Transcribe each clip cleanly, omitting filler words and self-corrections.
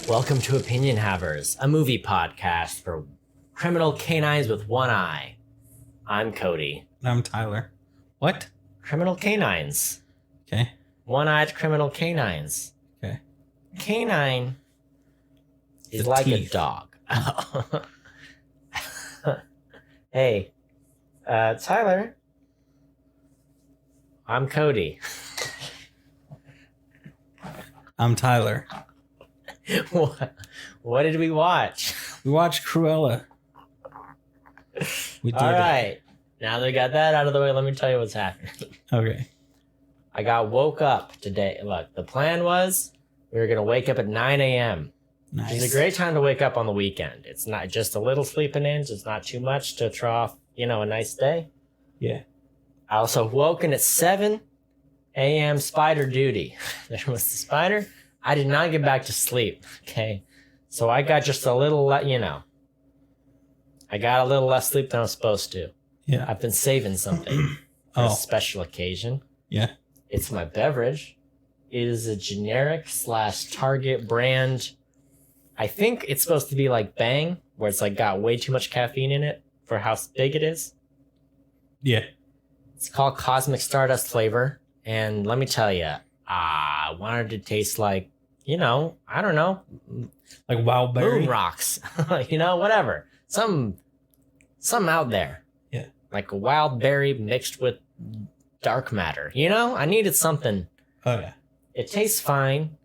Welcome to Opinion Havers, a movie podcast for criminal canines with one eye. I'm Cody. I'm Tyler. What? Criminal canines. Okay. One-eyed criminal canines. Okay. Canine is The like teeth. a dog. Hey, Tyler. I'm Cody. I'm Tyler. What did we watch? We watched Cruella. We did. All right. Now that we got that out of the way, let me tell you what's happening. Okay. I got woke up today. Look, the plan was we were going to wake up at 9 a.m. Nice. It's a great time to wake up on the weekend. It's not just a little sleeping in. It's not too much to throw off, a nice day. Yeah. I also woken at 7 a.m. spider duty. There was the spider. I did not get back to sleep. Okay. So I got just a little, I got a little less sleep than I was supposed to. Yeah. I've been saving something for a Oh. special occasion. Yeah. It's my beverage. It is a generic / Target brand. I think it's supposed to be like Bang, where it's like got way too much caffeine in it for how big it is. Yeah. It's called Cosmic Stardust flavor. And let me tell you, I wanted to taste like, I don't know, Like wild berry. moon rocks, whatever. Some out there. Yeah. Like a wild berry mixed with dark matter. I needed something. Oh yeah. It tastes fine.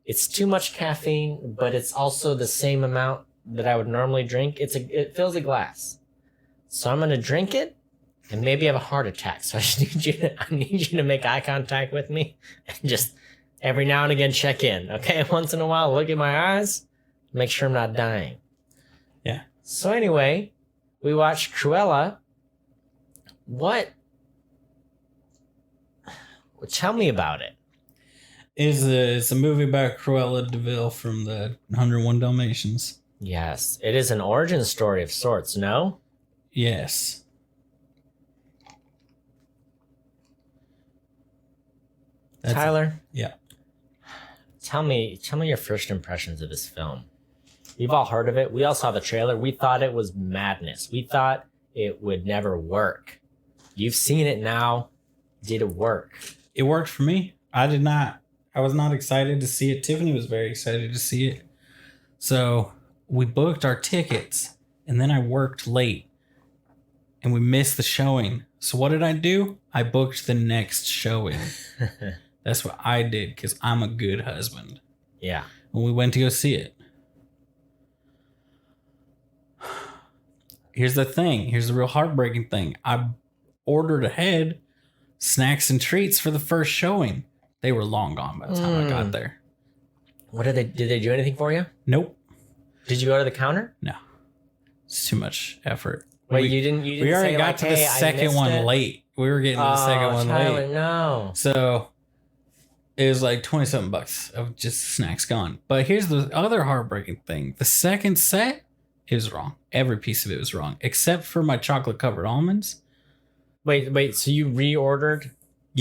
It's too much caffeine, but it's also the same amount that I would normally drink. It fills a glass. So I'm gonna drink it and maybe have a heart attack. So I need you to make eye contact with me and just every now and again check in. Okay? Once in a while, look at my eyes, make sure I'm not dying. Yeah. So anyway, we watched Cruella. What? Well, tell me about it. It's a movie about Cruella DeVille from the 101 Dalmatians. Yes, it is an origin story of sorts, no? Yes. Tyler? Yeah. Tell me your first impressions of this film. We've all heard of it. We all saw the trailer. We thought it was madness. We thought it would never work. You've seen it now. Did it work? It worked for me. I was not excited to see it. Tiffany was very excited to see it. So we booked our tickets and then I worked late and we missed the showing. So what did I do? I booked the next showing. That's what I did because I'm a good husband. Yeah. When we went to go see it. Here's the thing. Here's the real heartbreaking thing. I ordered ahead snacks and treats for the first showing. They were long gone by the time I got there. What did they do anything for you? Nope. Did you go to the counter? No. It's too much effort. Wait, you didn't We already say, got like, to the hey, I second missed one it? late. We were getting to the second one Tyler, late. no. So it was like 27 bucks of just snacks gone. But here's the other heartbreaking thing. The second set is wrong. Every piece of it was wrong, except for my chocolate covered almonds. Wait, so you reordered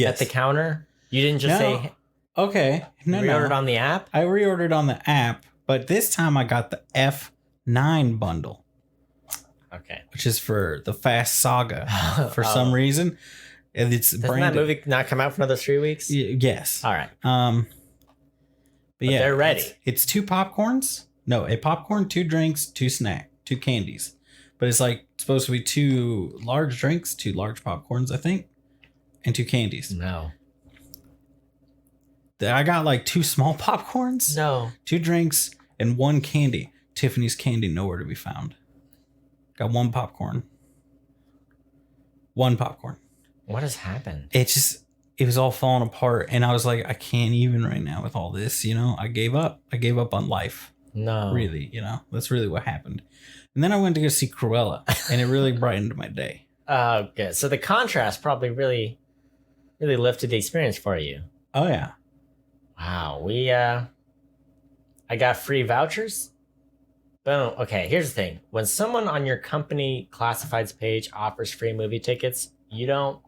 at the counter? You didn't just say Okay. No, reordered no. on the app? I reordered on the app, but this time I got the F9 bundle, Okay. which is for the Fast Saga for some reason. And it's Doesn't branded. that movie not come out for another 3 weeks? Yes. All right. But yeah, they're ready. It's 2 popcorns. No, a popcorn, 2 drinks, 2 candies. But it's like supposed to be 2 large drinks, 2 large popcorns, I think, and 2 candies. No. I got like 2 small popcorns, No. 2 drinks, and 1 candy. Tiffany's candy nowhere to be found. Got 1 popcorn. 1 popcorn. What has happened? It was all falling apart, and I was like, I can't even right now with all this. I gave up. I gave up on life. No. Really, that's really what happened. And then I went to go see Cruella, and it really brightened my day. Okay. So the contrast probably really, really lifted the experience for you. Oh yeah. Wow. I got free vouchers. Boom. Okay. Here's the thing. When someone on your company classifieds page offers free movie tickets, you don't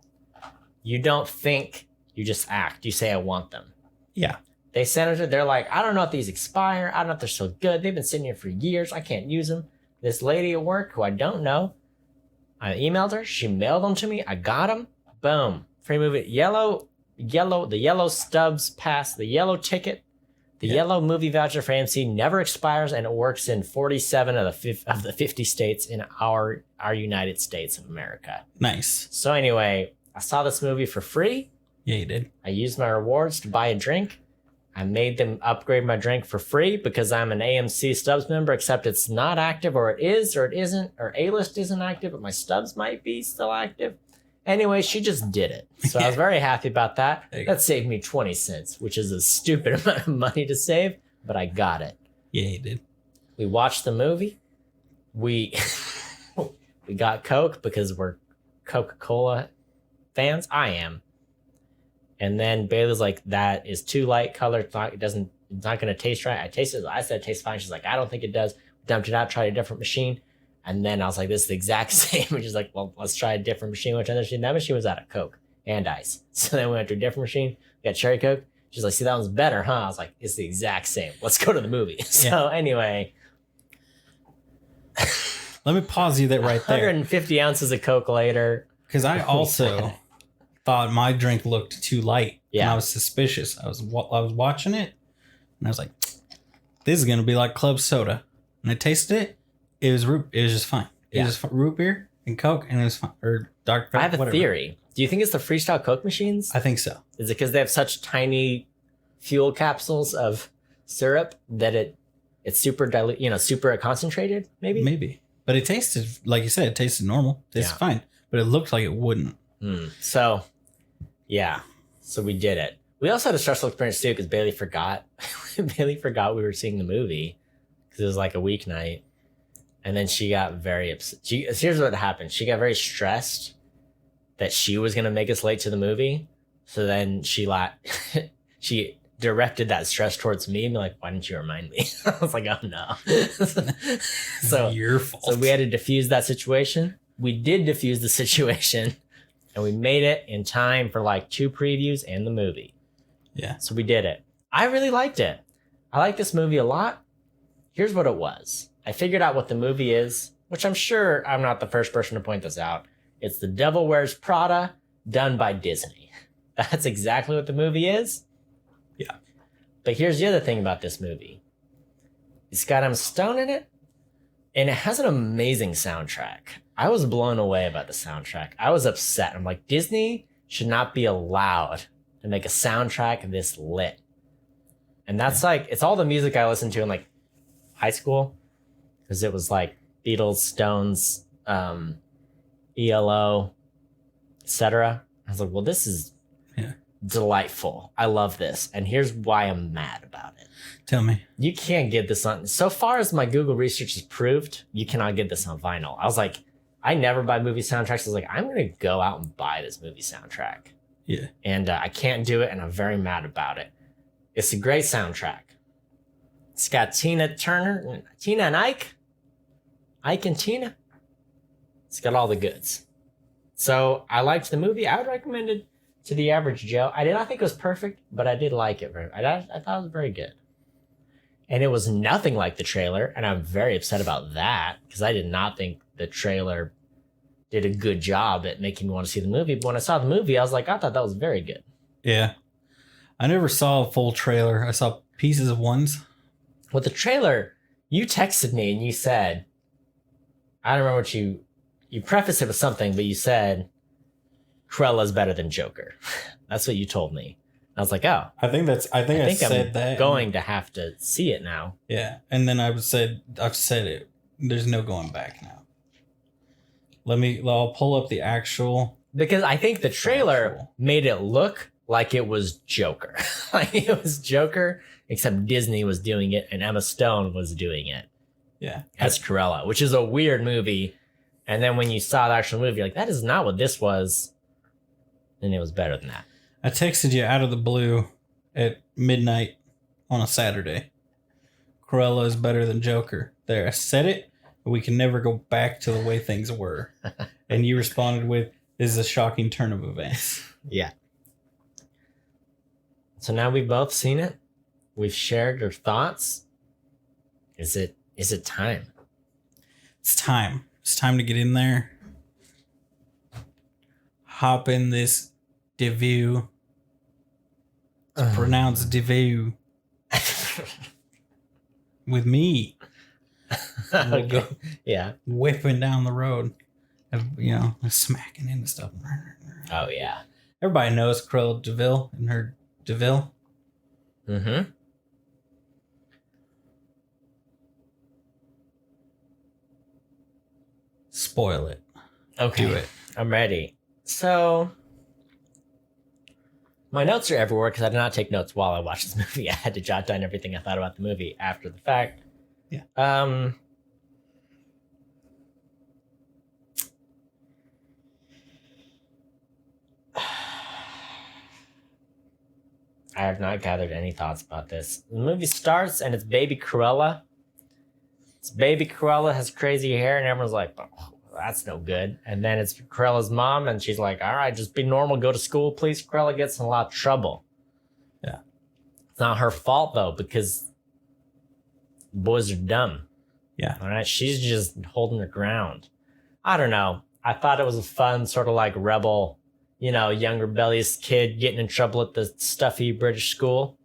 think, you just act. You say, I want them. Yeah. They sent it. They're like, I don't know if these expire. I don't know if they're so good. They've been sitting here for years. I can't use them. This lady at work who I don't know, I emailed her. She mailed them to me. I got them. Boom. Free movie. The yellow stubs pass, the yellow ticket, the yellow movie voucher for AMC never expires, and it works in 47 of the 50 states in our United States of America. Nice. So anyway, I saw this movie for free. Yeah, you did. I used my rewards to buy a drink. I made them upgrade my drink for free because I'm an AMC Stubs member, except it's not active, or it is, or it isn't, or A-list isn't active, but my Stubs might be still active. Anyway, she just did it. So I was very happy about that. That saved me 20 cents, which is a stupid amount of money to save, but I got it. Yeah, you did. We watched the movie. We got Coke because we're Coca-Cola fans. I am. And then Bailey's like, that is too light color. It's not going to taste right. I tasted it. I said it tastes fine. She's like, I don't think it does. Dumped it out, tried a different machine. And then I was like, this is the exact same. And she's like, well, let's try a different machine. Which that machine was out of Coke and ice. So then we went to a different machine. We got cherry Coke. She's like, see, that one's better, huh? I was like, it's the exact same. Let's go to the movie. So anyway. Let me pause you that right there. 150 ounces of Coke later. Because I also thought my drink looked too light. Yeah. And I was suspicious. I was watching it. And I was like, this is going to be like club soda. And I tasted it. It was just fine. It was just root beer and Coke, and it was fine. Or dark Pepper, I have a whatever. theory. Do you think it's the freestyle Coke machines? I think so. Is it because they have such tiny fuel capsules of syrup that it's super dilute, super concentrated? Maybe. But it tasted, like you said, it tasted normal. It tasted fine. But it looked like it wouldn't. So, yeah. So we did it. We also had a stressful experience too because Bailey forgot. Bailey forgot we were seeing the movie because it was like a weeknight. And then she got very upset. Here's what happened. She got very stressed that she was going to make us late to the movie. So then she directed that stress towards me and be like, why didn't you remind me? I was like, oh no. So your fault. So we had to diffuse that situation. We did diffuse the situation and we made it in time for like 2 previews and the movie. Yeah. So we did it. I really liked it. I like this movie a lot. Here's what it was. I figured out what the movie is, which I'm sure I'm not the first person to point this out. It's The Devil Wears Prada, done by Disney. That's exactly what the movie is. Yeah. But here's the other thing about this movie. It's got Emma Stone in it, and it has an amazing soundtrack. I was blown away by the soundtrack. I was upset. I'm like, Disney should not be allowed to make a soundtrack this lit. And that's like, it's all the music I listened to in like high school. Because it was like Beatles, Stones, ELO, etc. I was like, well, this is delightful. I love this. And here's why I'm mad about it. Tell me. You can't get this on. So far as my Google research has proved, you cannot get this on vinyl. I was like, I never buy movie soundtracks. I was like, I'm going to go out and buy this movie soundtrack. Yeah. And I can't do it. And I'm very mad about it. It's a great soundtrack. It's got Tina and Ike and Tina. It's got all the goods. So I liked the movie. I would recommend it to the average Joe. I did not think it was perfect, but I did like it. I thought it was very good. And it was nothing like the trailer. And I'm very upset about that because I did not think the trailer did a good job at making me want to see the movie. But when I saw the movie, I was like, I thought that was very good. Yeah. I never saw a full trailer. I saw pieces of ones. With the trailer, you texted me and you said, I don't remember what you prefaced it with something, but you said Cruella's better than Joker. That's what you told me. I was like, oh. I think I said that. I'm going to have to see it now. Yeah. And then I've said it. There's no going back now. I'll pull up the actual. Because I think the trailer made it look like it was Joker. Like it was Joker, except Disney was doing it and Emma Stone was doing it. Yeah. As Cruella, which is a weird movie. And then when you saw the actual movie, you're like, that is not what this was. And it was better than that. I texted you out of the blue at midnight on a Saturday. Cruella is better than Joker. There, I said it, but we can never go back to the way things were. And you responded with, this is a shocking turn of events. Yeah. So now we've both seen it. We've shared our thoughts. Is it time? It's time. It's time to get in there. Hop in this Devu. It's pronounced Devu. With me. We'll Okay. go Yeah. whipping down the road. Smacking into stuff. Oh, yeah. Everybody knows Cruella DeVille and her DeVille. Mm-hmm. Spoil it. Okay. Do it. I'm ready. So, my notes are everywhere because I did not take notes while I watched this movie. I had to jot down everything I thought about the movie after the fact. Yeah. I have not gathered any thoughts about this. The movie starts and it's baby Cruella. It's baby Cruella, has crazy hair, and everyone's like, oh, that's no good. And then it's Cruella's mom, and she's like, all right, just be normal, go to school, please. Cruella gets in a lot of trouble. Yeah. It's not her fault, though, because boys are dumb. Yeah. All right, she's just holding her ground. I don't know. I thought it was a fun sort of like rebel, young rebellious kid getting in trouble at the stuffy British school.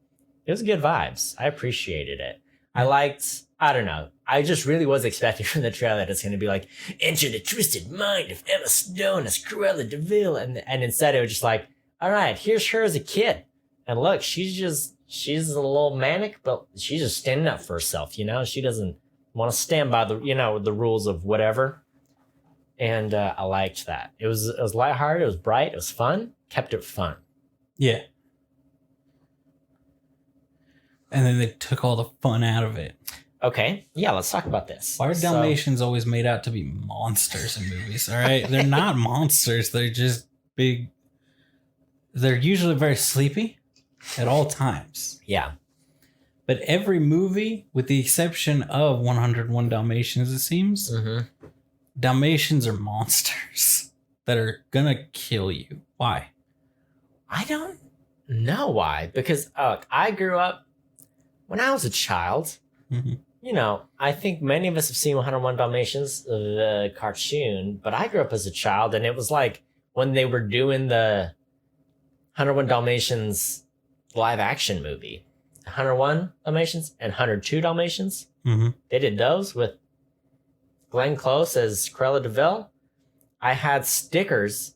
It was good vibes. I appreciated it. I don't know. I just really was expecting from the trailer that it's going to be like, enter the twisted mind of Emma Stone as Cruella DeVille. And instead it was just like, all right, here's her as a kid. And look, she's a little manic, but she's just standing up for herself, She doesn't want to stand by the, the rules of whatever. And I liked that. It was lighthearted. It was bright. It was fun. Kept it fun. Yeah. And then they took all the fun out of it. Okay. Yeah, let's talk about this. Why are Dalmatians always made out to be monsters in movies? All right. They're not monsters. They're just big. They're usually very sleepy at all times. Yeah. But every movie, with the exception of 101 Dalmatians, it seems, Dalmatians are monsters that are going to kill you. Why? I don't know why. Because I grew up when I was a child. Mm-hmm. I think many of us have seen 101 Dalmatians, the cartoon, but I grew up as a child, and it was like when they were doing the 101 Dalmatians live action movie. 101 Dalmatians and 102 Dalmatians. Mm-hmm. They did those with Glenn Close as Cruella DeVille. I had stickers,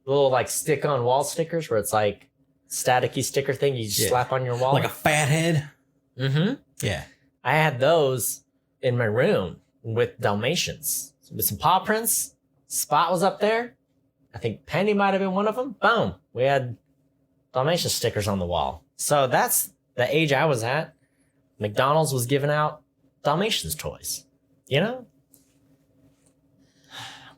little like stick-on wall stickers where it's like staticky sticker thing you just slap on your wall. Like a fat head? Mm-hmm. Yeah. I had those in my room with Dalmatians. With some paw prints. Spot was up there. I think Penny might have been one of them. Boom. We had Dalmatian stickers on the wall. So that's the age I was at. McDonald's was giving out Dalmatians toys. Where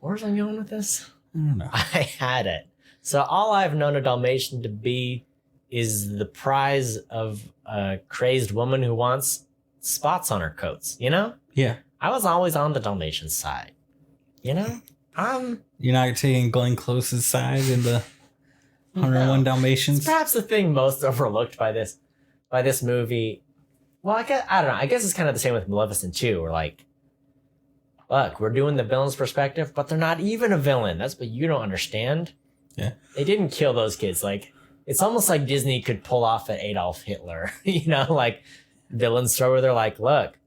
was I going with this? I don't know. I had it. So all I've known a Dalmatian to be is the prize of a crazed woman who wants spots on her coats, Yeah. I was always on the Dalmatian side, You're not taking Glenn Close's side in the 101 No. Dalmatians? It's perhaps the thing most overlooked by this movie. Well, I don't know. I guess it's kind of the same with Maleficent too. We're like, look, we're doing the villain's perspective, but they're not even a villain. That's what you don't understand. Yeah. They didn't kill those kids. Like, it's almost like Disney could pull off an Adolf Hitler, like villain story where they're like, look,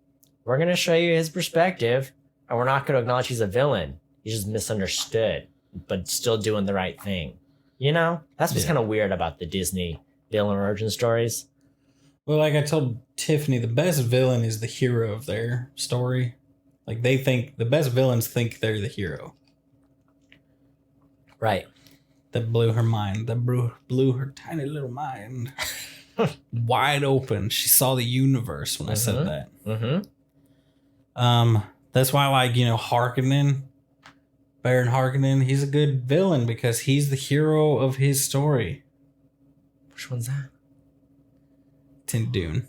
we're going to show you his perspective and we're not going to acknowledge he's a villain. He's just misunderstood, but still doing the right thing. That's what's kind of weird about the Disney villain origin stories. Well, like I told Tiffany, the best villain is the hero of their story. Like they think the best villains think they're the hero. Right. That blew her mind. That blew her tiny little mind wide open. She saw the universe when I said that. Mm-hmm. That's why I like, Harkonnen, Baron Harkonnen. He's a good villain because he's the hero of his story. Which one's that? It's in Dune.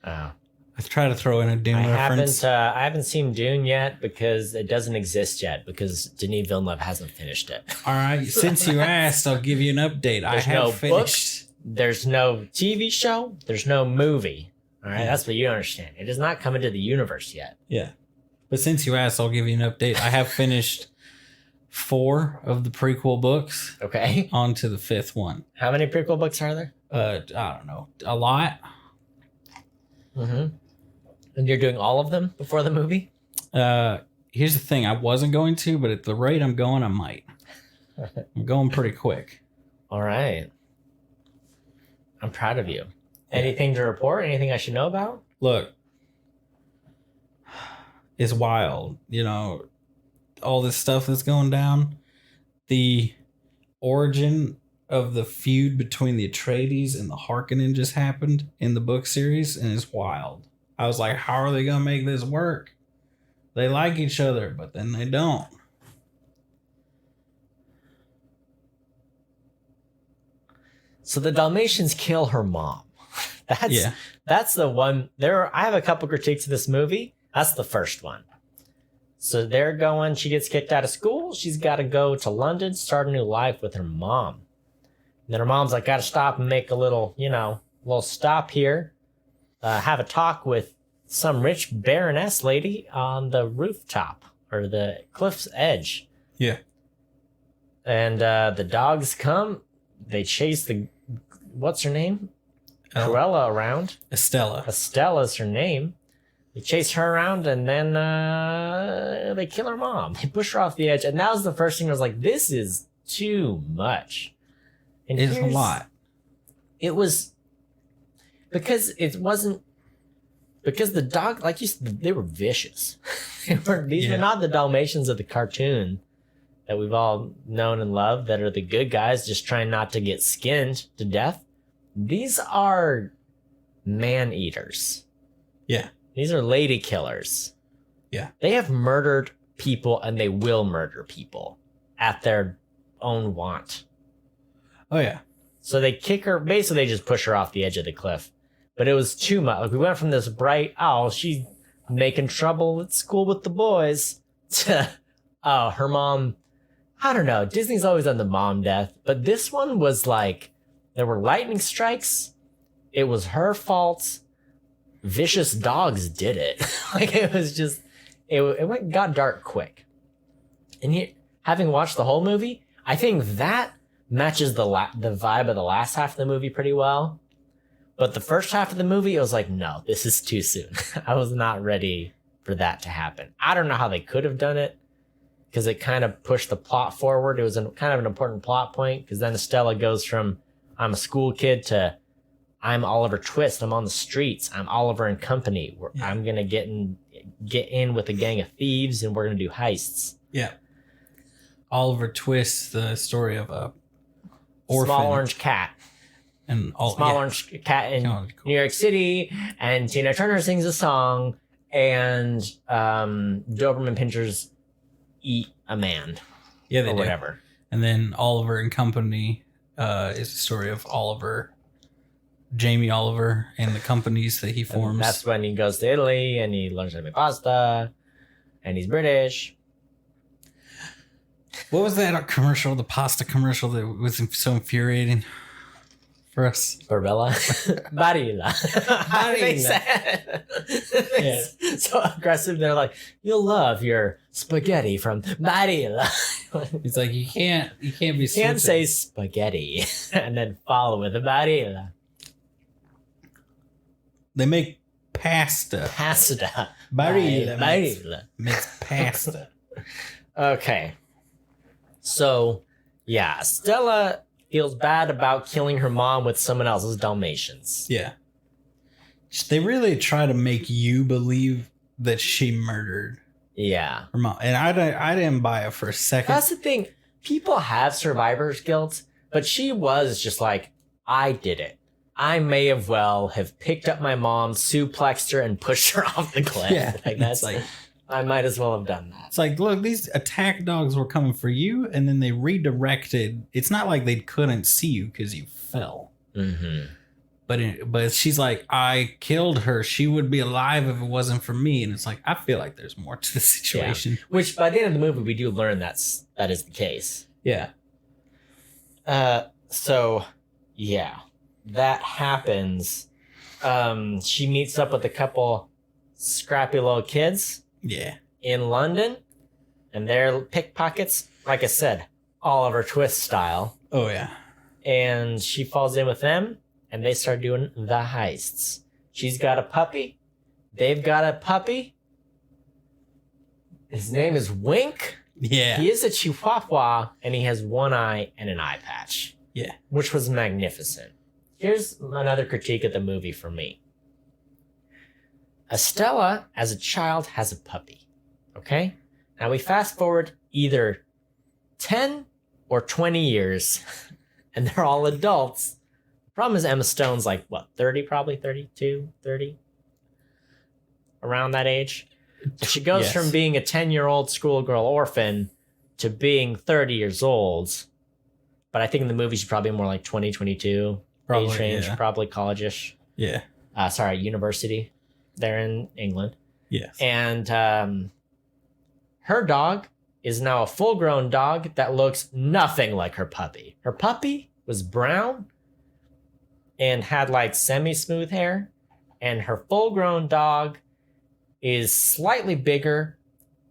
Oh. I try to throw in a Dune reference. I haven't seen Dune yet because it doesn't exist yet because Denis Villeneuve hasn't finished it. All right, since you asked, I'll give you an update. I have finished. Books, there's no TV show, there's no movie. All right, Yeah. that's what you don't understand. It has not come into the universe yet. Yeah. But since you asked, I'll give you an update. I have finished 4 of the prequel books. Okay. On to the 5th one. How many prequel books are there? I don't know. A lot. Mm-hmm. And you're doing all of them before the movie? Here's the thing. I wasn't going to, but at the rate I'm going, I might. I'm going pretty quick. All right. I'm proud of you. Anything to report? Anything I should know about? Look, it's wild. You know, all this stuff that's going down. The origin of the feud between the Atreides and the Harkonnen just happened in the book series, and it's wild. I was like, how are they going to make this work? They like each other, but then they don't. So the Dalmatians kill her mom. That's the one. I have a couple critiques of this movie. That's the first one. So they're going, she gets kicked out of school. She's got to go to London, start a new life with her mom. And then her mom's like, got to stop and make a little stop here. Have a talk with some rich baroness lady on the rooftop or the cliff's edge. Yeah. And the dogs come. They chase what's her name? Cruella around. Estella's her name. They chase her around and then they kill her mom. They push her off the edge. And that was the first thing I was like, this is too much. And it's a lot. It was because the dog, like you said, they were vicious. These were not the Dalmatians of the cartoon that we've all known and loved that are the good guys just trying not to get skinned to death. These are man eaters. Yeah. These are lady killers. Yeah. They have murdered people and they will murder people at their own want. Oh, yeah. So they kick her, basically they just push her off the edge of the cliff. But it was too much. Like we went from this bright, she's making trouble at school with the boys, to, her mom, I don't know. Disney's always done the mom death. But this one was like, there were lightning strikes. It was her fault. Vicious dogs did it. Like it was just, it got dark quick. And having watched the whole movie, I think that matches the vibe of the last half of the movie pretty well. But the first half of the movie, I was like, no, this is too soon. I was not ready for that to happen. I don't know how they could have done it because it kind of pushed the plot forward. It was kind of an important plot point because then Estella goes from I'm a school kid to I'm Oliver Twist. I'm on the streets. I'm Oliver and Company. I'm going to get in with a gang of thieves and we're going to do heists. Yeah. Oliver Twist, the story of a orphan. Small orange cat. And orange cat in New York City. And Tina Turner sings a song. And Doberman Pinschers eat a man. Yeah, they or do. Whatever. And then Oliver and Company is the story of Jamie Oliver, and the companies that he forms. And that's when he goes to Italy and he learns how to make pasta. And he's British. What was that commercial, the pasta commercial that was so infuriating for us? Barbella. Barilla. It's so aggressive. They're like, you'll love your spaghetti from Barilla. It's like, you can't be You can't say spaghetti and then follow with a Barilla. They make pasta. Barilla makes pasta. Okay. So, yeah, Stella feels bad about killing her mom with someone else's Dalmatians. Yeah. They really try to make you believe that she murdered her mom. And I didn't buy it for a second. That's the thing. People have survivor's guilt, but she was just like, I did it. I may have picked up my mom, suplexed her, and pushed her off the cliff. Yeah, that's like, I might as well have done that. It's like, look, these attack dogs were coming for you, and then they redirected. It's not like they couldn't see you because you fell. Mm-hmm. But she's like, I killed her. She would be alive if it wasn't for me. And it's like, I feel like there's more to the situation. Yeah. Which by the end of the movie, we do learn that is the case. Yeah. So, yeah, that happens. she meets up with a couple scrappy little kids in London, and they're pickpockets, like I said, Oliver Twist style. Oh, yeah. And she falls in with them, and they start doing the heists. She's got a puppy. They've got a puppy. His name is Wink. Yeah. He is a Chihuahua, and he has one eye and an eye patch. Yeah. Which was magnificent. Here's another critique of the movie for me. Estella, as a child, has a puppy. Okay? Now we fast forward either 10 or 20 years, and they're all adults. The problem is Emma Stone's like, what, 30 probably? 32, 30? Around that age? And she goes from being a 10-year-old schoolgirl orphan to being 30 years old. But I think in the movie she's probably more like 20, 22. Probably, age range, probably college-ish. Yeah. University there in England. Yes. And her dog is now a full-grown dog that looks nothing like her puppy. Her puppy was brown and had like semi-smooth hair, and her full-grown dog is slightly bigger,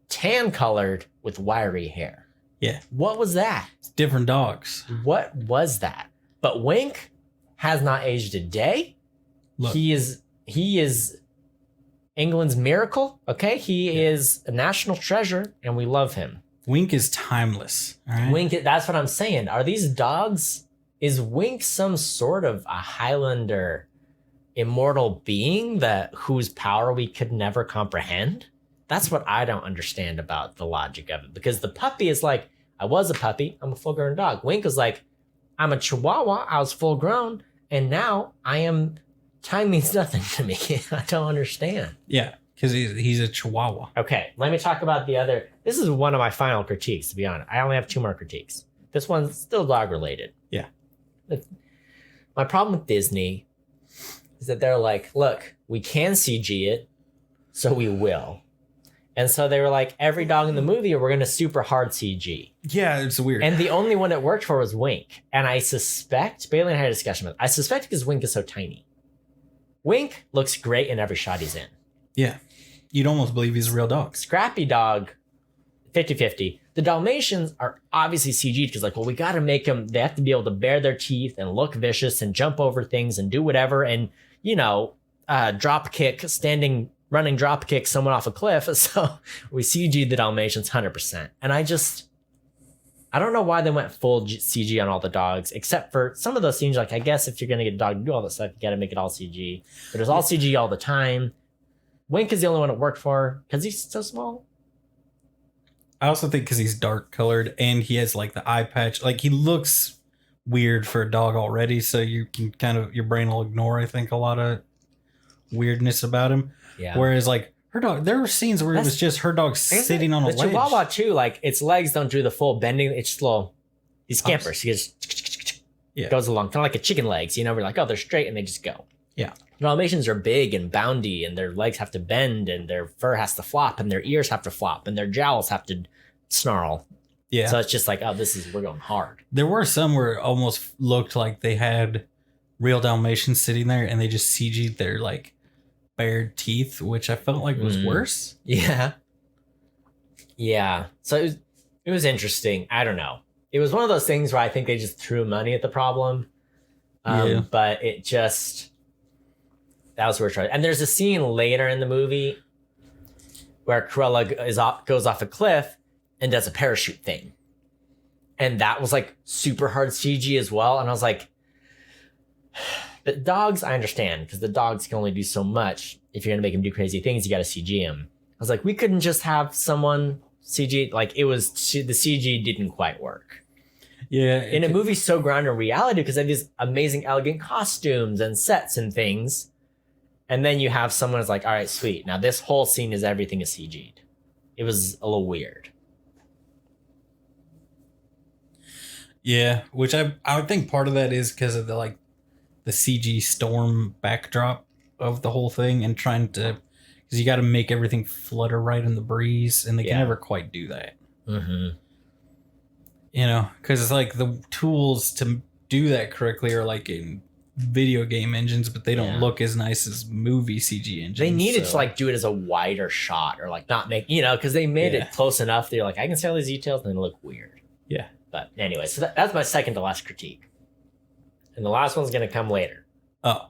tan-colored with wiry hair. Yeah. What was that? It's different dogs. What was that? But Wink has not aged a day. Look. He is England's miracle. Okay, he is a national treasure, and we love him. Wink is timeless. All right. Wink. That's what I'm saying. Are these dogs? Is Wink some sort of a Highlander, immortal being whose power we could never comprehend? That's what I don't understand about the logic of it. Because the puppy is like, I was a puppy. I'm a full-grown dog. Wink is like, I'm a Chihuahua. I was full-grown, and now I am. Time means nothing to me. I don't understand. Yeah, because he's a Chihuahua. Okay, let me talk about the other. This is one of my final critiques, to be honest. I only have 2 more critiques. This one's still dog-related. Yeah. My problem with Disney is that they're like, look, we can CG it, so we will. And so they were like, every dog in the movie, we're going to super hard CG. Yeah, it's weird. And the only one that worked for was Wink. And I suspect, Bailey and I had a discussion with it, I suspect because Wink is so tiny. Wink looks great in every shot he's in. Yeah. You'd almost believe he's a real dog. Scrappy dog, 50-50. The Dalmatians are obviously CG'd because like, well, we got to make them, they have to be able to bare their teeth and look vicious and jump over things and do whatever. And, drop kick, running drop kick someone off a cliff. So we CG'd the Dalmatians 100%. And I don't know why they went full CG on all the dogs, except for some of those scenes. Like, I guess if you're going to get a dog to do all this stuff, you got to make it all CG. But it was all CG all the time. Wink is the only one it worked for because he's so small. I also think because he's dark colored and he has like the eye patch. Like, he looks weird for a dog already. So you can your brain will ignore, I think, a lot of weirdness about him. Yeah. Whereas like her dog, there were scenes where it was just her dog sitting on a ledge. The Chihuahua too, like its legs don't do the full bending. It's just he scampers. He just goes along, kind of like a chicken legs. We're like, oh, they're straight and they just go. Yeah. Dalmatians are big and boundy, and their legs have to bend, and their fur has to flop, and their ears have to flop, and their jowls have to snarl. Yeah. So it's just like, oh, we're going hard. There were some where it almost looked like they had real Dalmatians sitting there, and they just CG'd their like bared teeth, which I felt like was worse. Yeah. Yeah. So it was interesting. I don't know. It was one of those things where I think they just threw money at the problem. But it just, that was where it. And there's a scene later in the movie where Cruella goes off a cliff and does a parachute thing. And that was like super hard CG as well. And I was like, the dogs, I understand, because the dogs can only do so much. If you're going to make them do crazy things, you got to CG them. I was like, we couldn't just have someone CG, like the CG didn't quite work. Yeah. In a movie so grounded in reality, because they have these amazing, elegant costumes and sets and things. And then you have someone who's like, all right, sweet. Now this whole scene everything is CG'd. It was a little weird. Yeah, which I would think part of that is because of the CG storm backdrop of the whole thing, and trying to, because you got to make everything flutter right in the breeze, and they can never quite do that. Mm-hmm. Because it's like the tools to do that correctly are like in video game engines, but they don't Yeah. look as nice as movie CG engines. They needed so- to like do it as a wider shot or like not make, because they made Yeah. it close enough. They're like, I can see all these details and they look weird. Yeah. But anyway, so that's my second to last critique. And the last one's going to come later. Oh,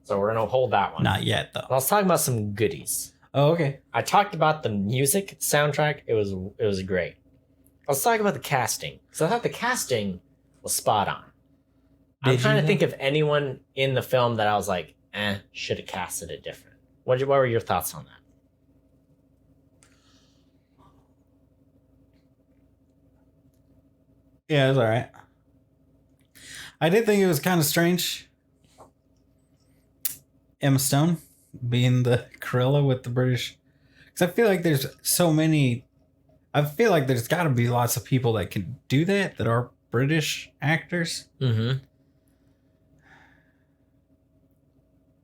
So we're going to hold that one. not yet though. Let's talk about some goodies. Oh, okay. I talked about the music soundtrack. It was great. Let's talk about the casting. So I thought the casting was spot on. I'm Did trying you to think of anyone in the film that I was like, should have casted it different. What were your thoughts on that? Yeah, it was all right. I did think it was kind of strange. Emma Stone being the Cruella with the British. Because I feel like there's so many. I feel like there's got to be lots of people that can do that are British actors. Mm-hmm.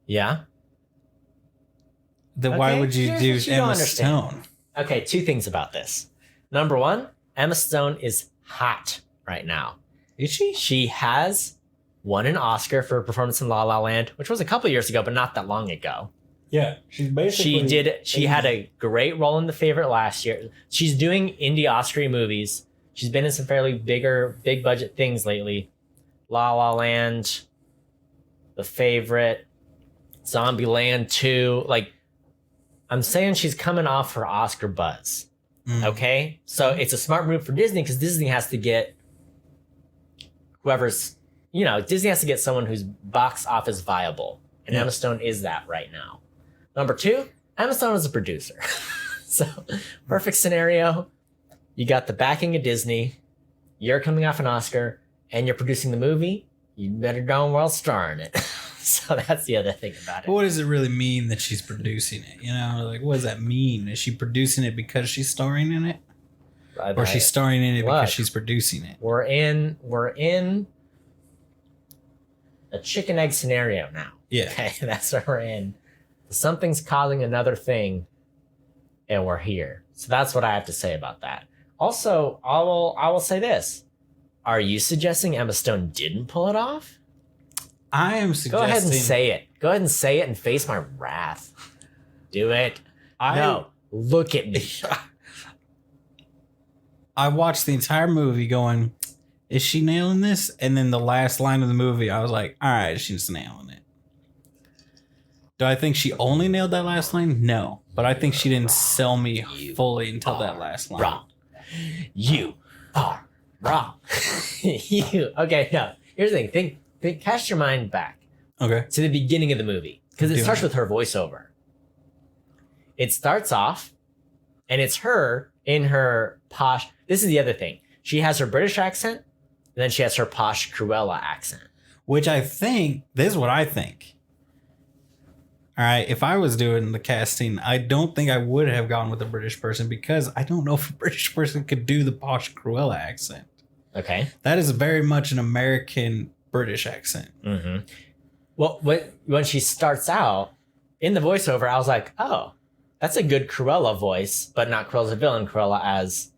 Yeah. Then why Okay, would you here's do what you don't Emma understand. Stone? Okay, two things about this. Number one, Emma Stone is hot right now. Is she? She has won an Oscar for a performance in La La Land, which was a couple years ago, but not that long ago. Yeah, she's basically. She had a great role in The Favorite last year. She's doing indie Oscar movies. She's been in some fairly big budget things lately. La La Land, The Favorite, Zombieland 2. Like, I'm saying she's coming off her Oscar buzz. Mm. Okay? So it's a smart move for Disney because Disney has to get Disney has to get someone who's box office viable. And Yeah. Emma Stone is that right now. Number two, Emma Stone is a producer. So, perfect scenario. You got the backing of Disney. You're coming off an Oscar and you're producing the movie. You better darn well star in it. So that's the other thing about it. But what does it really mean that she's producing it? Like, what does that mean? Is she producing it because she's starring in it? Or she's starring in it Look. because she's producing it? We're in a chicken egg scenario now. Yeah. Okay, that's what we're in. Something's causing another thing, and we're here. So that's what I have to say about that. Also, I will say this: are you suggesting Emma Stone didn't pull it off? I am suggesting. Go ahead and say it. Go ahead and say it and face my wrath. Do it. No, look at me. I watched the entire movie going, is she nailing this? And then the last line of the movie, I was like, all right, she's nailing it. Do I think she only nailed that last line? No. But I think she didn't sell me fully until that last line. Wrong. You are wrong. Okay, no. Here's the thing. Think, cast your mind back Okay. to the beginning of the movie. Because it Doing starts it. with her voiceover. It starts off, and it's her in her posh. This is the other thing. She has her British accent, and then she has her posh Cruella accent. Which I think, this is what I think. All right, if I was doing the casting, I don't think I would have gone with a British person because I don't know if a British person could do the posh Cruella accent. Okay. That is very much an American British accent. Mm-hmm. Well, when she starts out in the voiceover, I was like, oh, that's a good Cruella voice, but not Cruella as a villain. Cruella as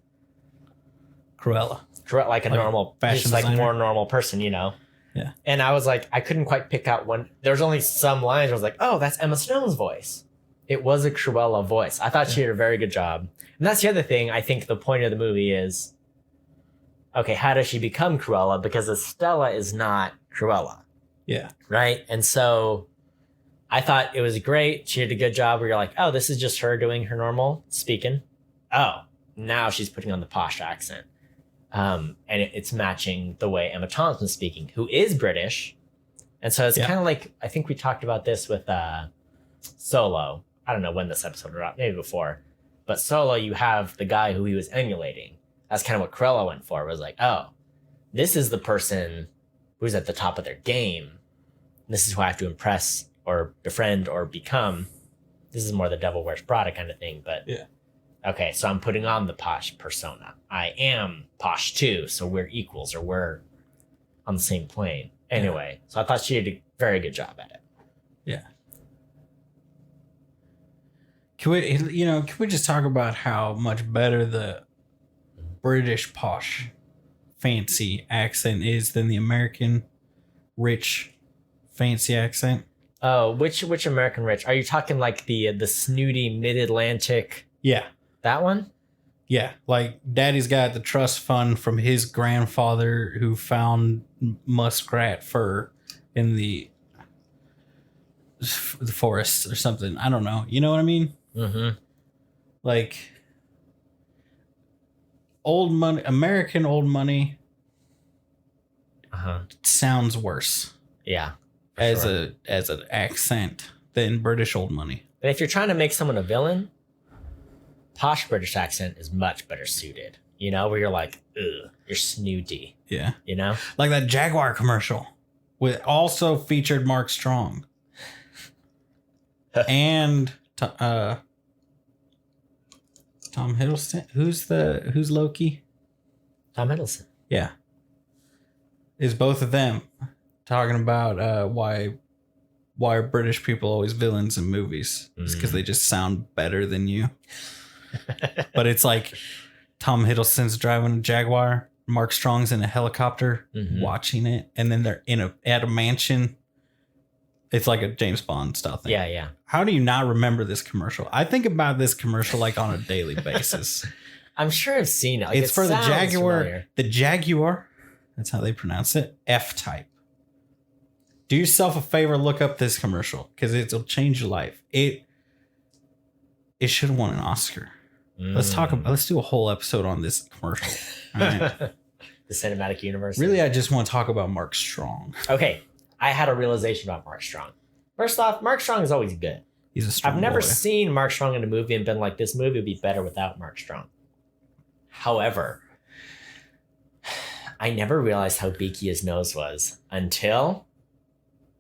Cruella. like a normal, fashion just like designer? more normal person, Yeah. And I was like, I couldn't quite pick out one. There's only some lines where I was like, oh, that's Emma Stone's voice. It was a Cruella voice. I thought she did a very good job. And that's the other thing. I think the point of the movie is, okay, how does she become Cruella? Because Estella is not Cruella. Yeah. Right. And so I thought it was great. She did a good job where you're like, oh, this is just her doing her normal speaking. Oh, now she's putting on the posh accent. And it's matching the way Emma Thompson's speaking, who is British. And so it's kind of like, I think we talked about this with Solo. I don't know when this episode was out, maybe before. But Solo, you have the guy who he was emulating. That's kind of what Cruella went for. Was like, oh, this is the person who's at the top of their game. This is who I have to impress or befriend or become. This is more the Devil Wears Prada kind of thing. But Yeah. Okay, so I'm putting on the posh persona. I am posh too, so we're equals or we're on the same plane. Anyway, so I thought she did a very good job at it. Yeah. Can we just talk about how much better the British posh fancy accent is than the American rich fancy accent. Oh, which American Rich? Are you talking like the snooty mid-Atlantic? Yeah. That one? Yeah. Like Daddy's got the trust fund from his grandfather who found muskrat fur in the forest or something. I don't know. You know what I mean? Mm-hmm. Like old money, American old money sounds worse. Yeah. As an accent than British old money. And if you're trying to make someone a villain, posh British accent is much better suited. You know, where you're like, ugh, you're snooty. Yeah. You know? Like that Jaguar commercial. With also featured Mark Strong. And Tom Hiddleston. Who's Loki? Tom Hiddleston. Yeah. Is both of them talking about why are British people always villains in movies? It's because they just sound better than you. But it's like Tom Hiddleston's driving a Jaguar, Mark Strong's in a helicopter watching it, and then they're at a mansion. It's like a James Bond style thing. Yeah, yeah. How do you not remember this commercial? I think about this commercial like on a daily basis. I'm sure I've seen it. Like, it's for the Jaguar. Familiar. The Jaguar. That's how they pronounce it. F-Type. Do yourself a favor, look up this commercial because it'll change your life. It should have won an Oscar. Let's do a whole episode on this commercial. All right. The cinematic universe. Really, I just want to talk about Mark Strong. Okay. I had a realization about Mark Strong. First off, Mark Strong is always good. He's a strong I've never boy. seen Mark Strong in a movie and been like, this movie would be better without Mark Strong. However, I never realized how beaky his nose was until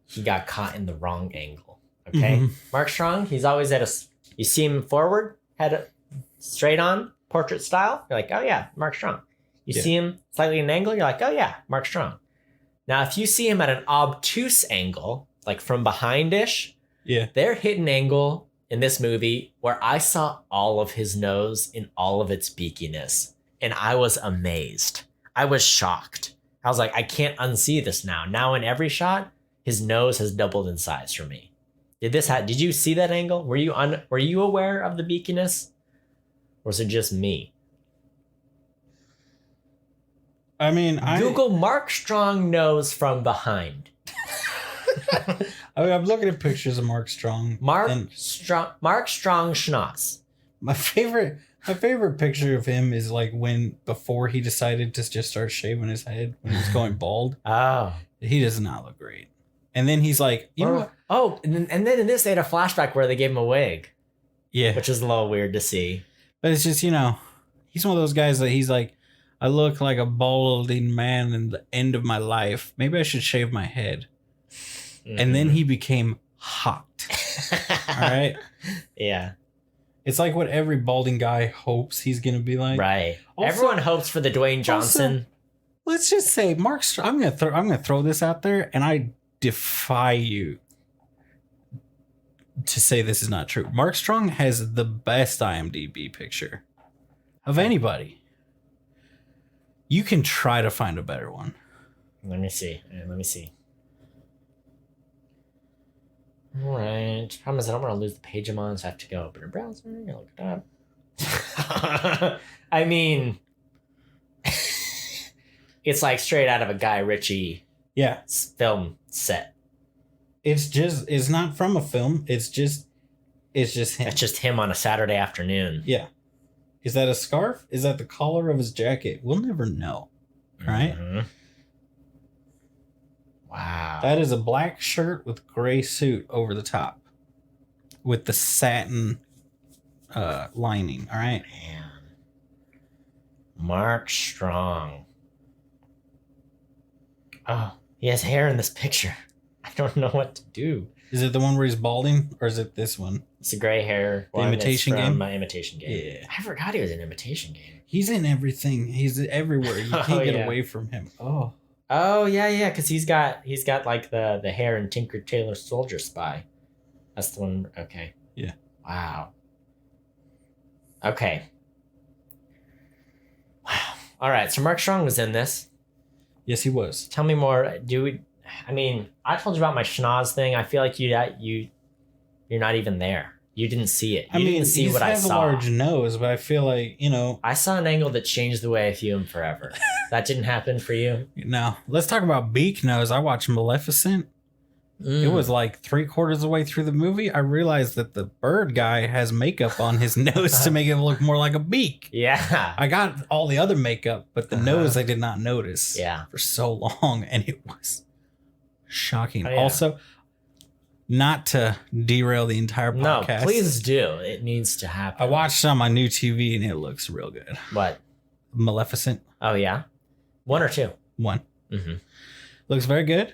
he got caught in the wrong angle. Okay. Mhm. Mark Strong, he's always you see him forward, head straight on, portrait style. You're like, oh yeah, Mark Strong. You see him slightly at an angle, you're like, oh yeah, Mark Strong. Now, if you see him at an obtuse angle, like from behind-ish, their hidden angle in this movie where I saw all of his nose in all of its beakiness. And I was amazed. I was shocked. I was like, I can't unsee this now. Now in every shot, his nose has doubled in size for me. Did you see that angle? Were you aware of the beakiness? Or was it just me? I mean, Google Mark Strong nose from behind. I'm looking at pictures of Mark Strong. Mark Strong schnoz. My favorite picture of him is like before he decided to just start shaving his head when he was going bald. Oh. He does not look great. And then he's like, you know what? Oh, and then in this they had a flashback where they gave him a wig. Yeah. Which is a little weird to see. But it's just, he's one of those guys that he's like, I look like a balding man in the end of my life. Maybe I should shave my head. Mm-hmm. And then he became hot. All right? Yeah. It's like what every balding guy hopes he's going to be like. Right. Also, everyone hopes for the Dwayne Johnson. Let's just say Mark Strong. I'm going to throw this out there, and I defy you to say this is not true. Mark Strong has the best IMDb picture of anybody. You can try to find a better one. Let me see. All right. Problem is, I don't want to lose the page I'm on, so I have to go open a browser and look it up. I mean, it's like straight out of a Guy Ritchie film set. It's not from a film. It's just him. It's just him on a Saturday afternoon. Yeah. Is that a scarf? Is that the collar of his jacket? We'll never know. Right? Mm-hmm. Wow. That is a black shirt with gray suit over the top with the satin lining. All right. Man. Mark Strong. Oh, he has hair in this picture. I don't know what to do. Is it the one where he's balding, or is it this one? It's a gray hair. The Imitation Game? My Imitation Game. Yeah. I forgot he was in Imitation Game. He's in everything. He's everywhere. You can't get away from him. Oh yeah, because he's got like the hair in Tinker Tailor Soldier Spy. That's the one. Okay. Yeah. Wow. Okay. Wow. All right. So Mark Strong was in this. Yes, he was. Tell me more. I mean, I told you about my schnoz thing. I feel like you're not even there. You didn't see it. You didn't see what I saw. He has a large nose, but I feel like, I saw an angle that changed the way I view him forever. That didn't happen for you? No. Let's talk about beak nose. I watched Maleficent. It was like 3/4 of the way through the movie. I realized that the bird guy has makeup on his nose to make it look more like a beak. Yeah. I got all the other makeup, but the nose I did not notice for so long, and it was shocking. Oh, yeah. Also, not to derail the entire podcast. No, please do. It needs to happen. I watched it on my new TV, and it looks real good. What? Maleficent. Oh, yeah? 1 or 2? 1. Mm-hmm. Looks very good.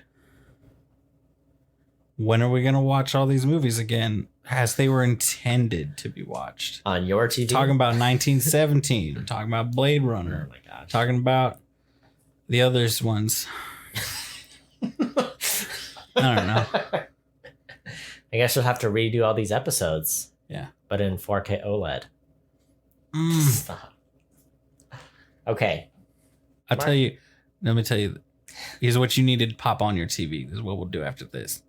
When are we going to watch all these movies again as they were intended to be watched? On your TV? Talking about 1917. We're talking about Blade Runner. Oh, my gosh. Talking about the others ones. I don't know. I guess you'll have to redo all these episodes. Yeah. But in 4K OLED. Stop. Okay. Let me tell you, here's what you need to pop on your TV. This is what we'll do after this.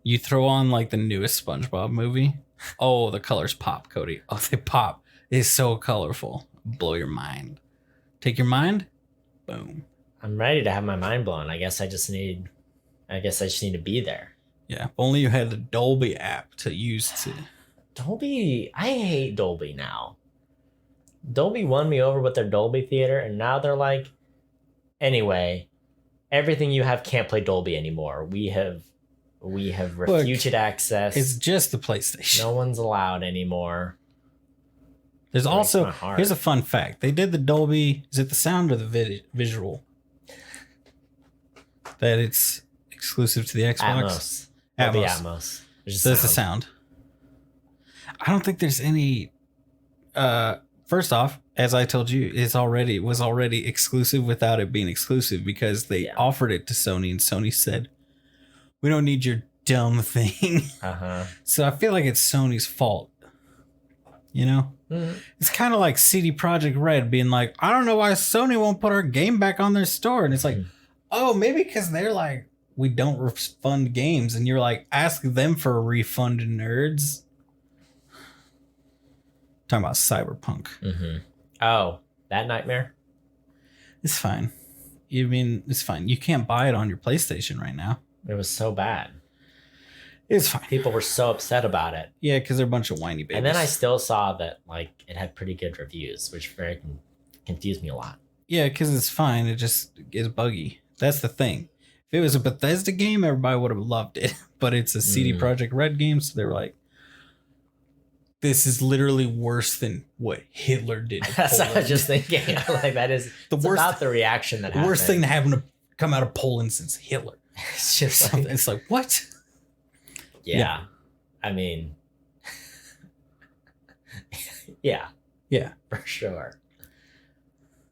You throw on like the newest SpongeBob movie. Oh, the colors pop, Cody. Oh, they pop. It's so colorful. Blow your mind. Take your mind. Boom. I'm ready to have my mind blown. I guess I just need to be there. Yeah. If only you had the Dolby app to use to. Dolby, I hate Dolby now. Dolby won me over with their Dolby theater, and now they're like, anyway, everything you have can't play Dolby anymore. We have refuted access. It's just the PlayStation. No one's allowed anymore. There's also, here's a fun fact. They did the Dolby, is it the sound or the visual? That it's exclusive to the Xbox? Dolby Atmos. So that's the sound. I don't think there's any, first off, as I told you, it was already exclusive without it being exclusive because they offered it to Sony and Sony said, we don't need your dumb thing. So I feel like it's Sony's fault. You know? Mm-hmm. It's kind of like CD Projekt Red being like, I don't know why Sony won't put our game back on their store. And it's like, oh, maybe because they're like, we don't refund games. And you're like, ask them for a refund, nerds. Talking about Cyberpunk. Mm-hmm. Oh, that nightmare? It's fine. It's fine. You can't buy it on your PlayStation right now. It was so bad. It's fine. People were so upset about it. Yeah, because they're a bunch of whiny babies. And then I still saw that like it had pretty good reviews, which very confused me a lot. Yeah, because it's fine. It just is buggy. That's the thing. If it was a Bethesda game, everybody would have loved it. But it's a CD Projekt Red game, so they were like, this is literally worse than what Hitler did. That's what I was just thinking. Like that is about the reaction that happened. The worst thing to happen to come out of Poland since Hitler. It's just like, it's like, what? Yeah. I mean, yeah, for sure.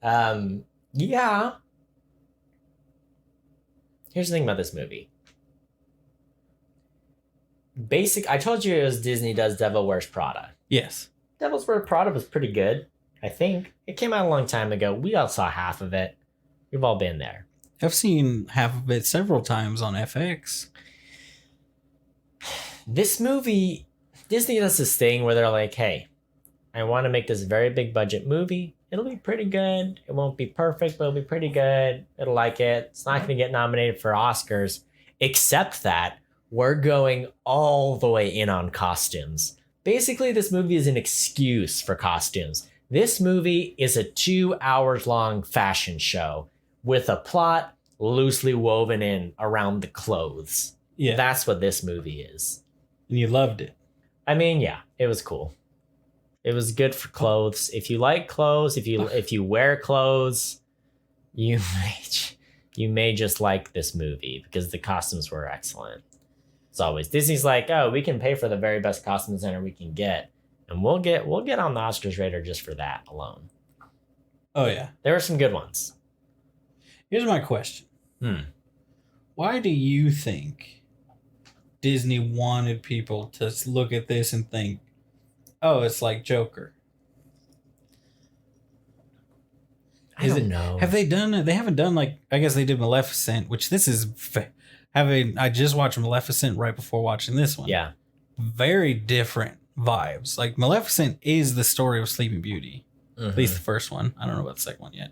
Yeah. Here's the thing about this movie. I told you it was Disney does Devil Wears Prada. Yes. Devil Wears Prada was pretty good, I think. It came out a long time ago. We all saw half of it. We've all been there. I've seen half of it several times on FX. This movie, Disney does this thing where they're like, hey, I want to make this very big budget movie. It'll be pretty good. It won't be perfect, but it'll be pretty good. It'll like it. It's not going to get nominated for Oscars, except that we're going all the way in on costumes. Basically, this movie is an excuse for costumes. This movie is a 2 hours long fashion show with a plot loosely woven in around the clothes. Yeah. That's what this movie is. And you loved it. I mean, yeah, it was cool. It was good for clothes. If you like clothes, if you wear clothes, you may just like this movie because the costumes were excellent. As always, Disney's like, oh, we can pay for the very best costume designer we can get, and we'll get on the Oscars radar just for that alone. Oh yeah, there were some good ones. Here's my question. Why do you think Disney wanted people to look at this and think, oh, it's like Joker? I don't know. Have they done it? They haven't done like, I guess they did Maleficent, which this is I just watched Maleficent right before watching this one. Yeah. Very different vibes. Like Maleficent is the story of Sleeping Beauty. At least the first one. I don't know about the second one yet.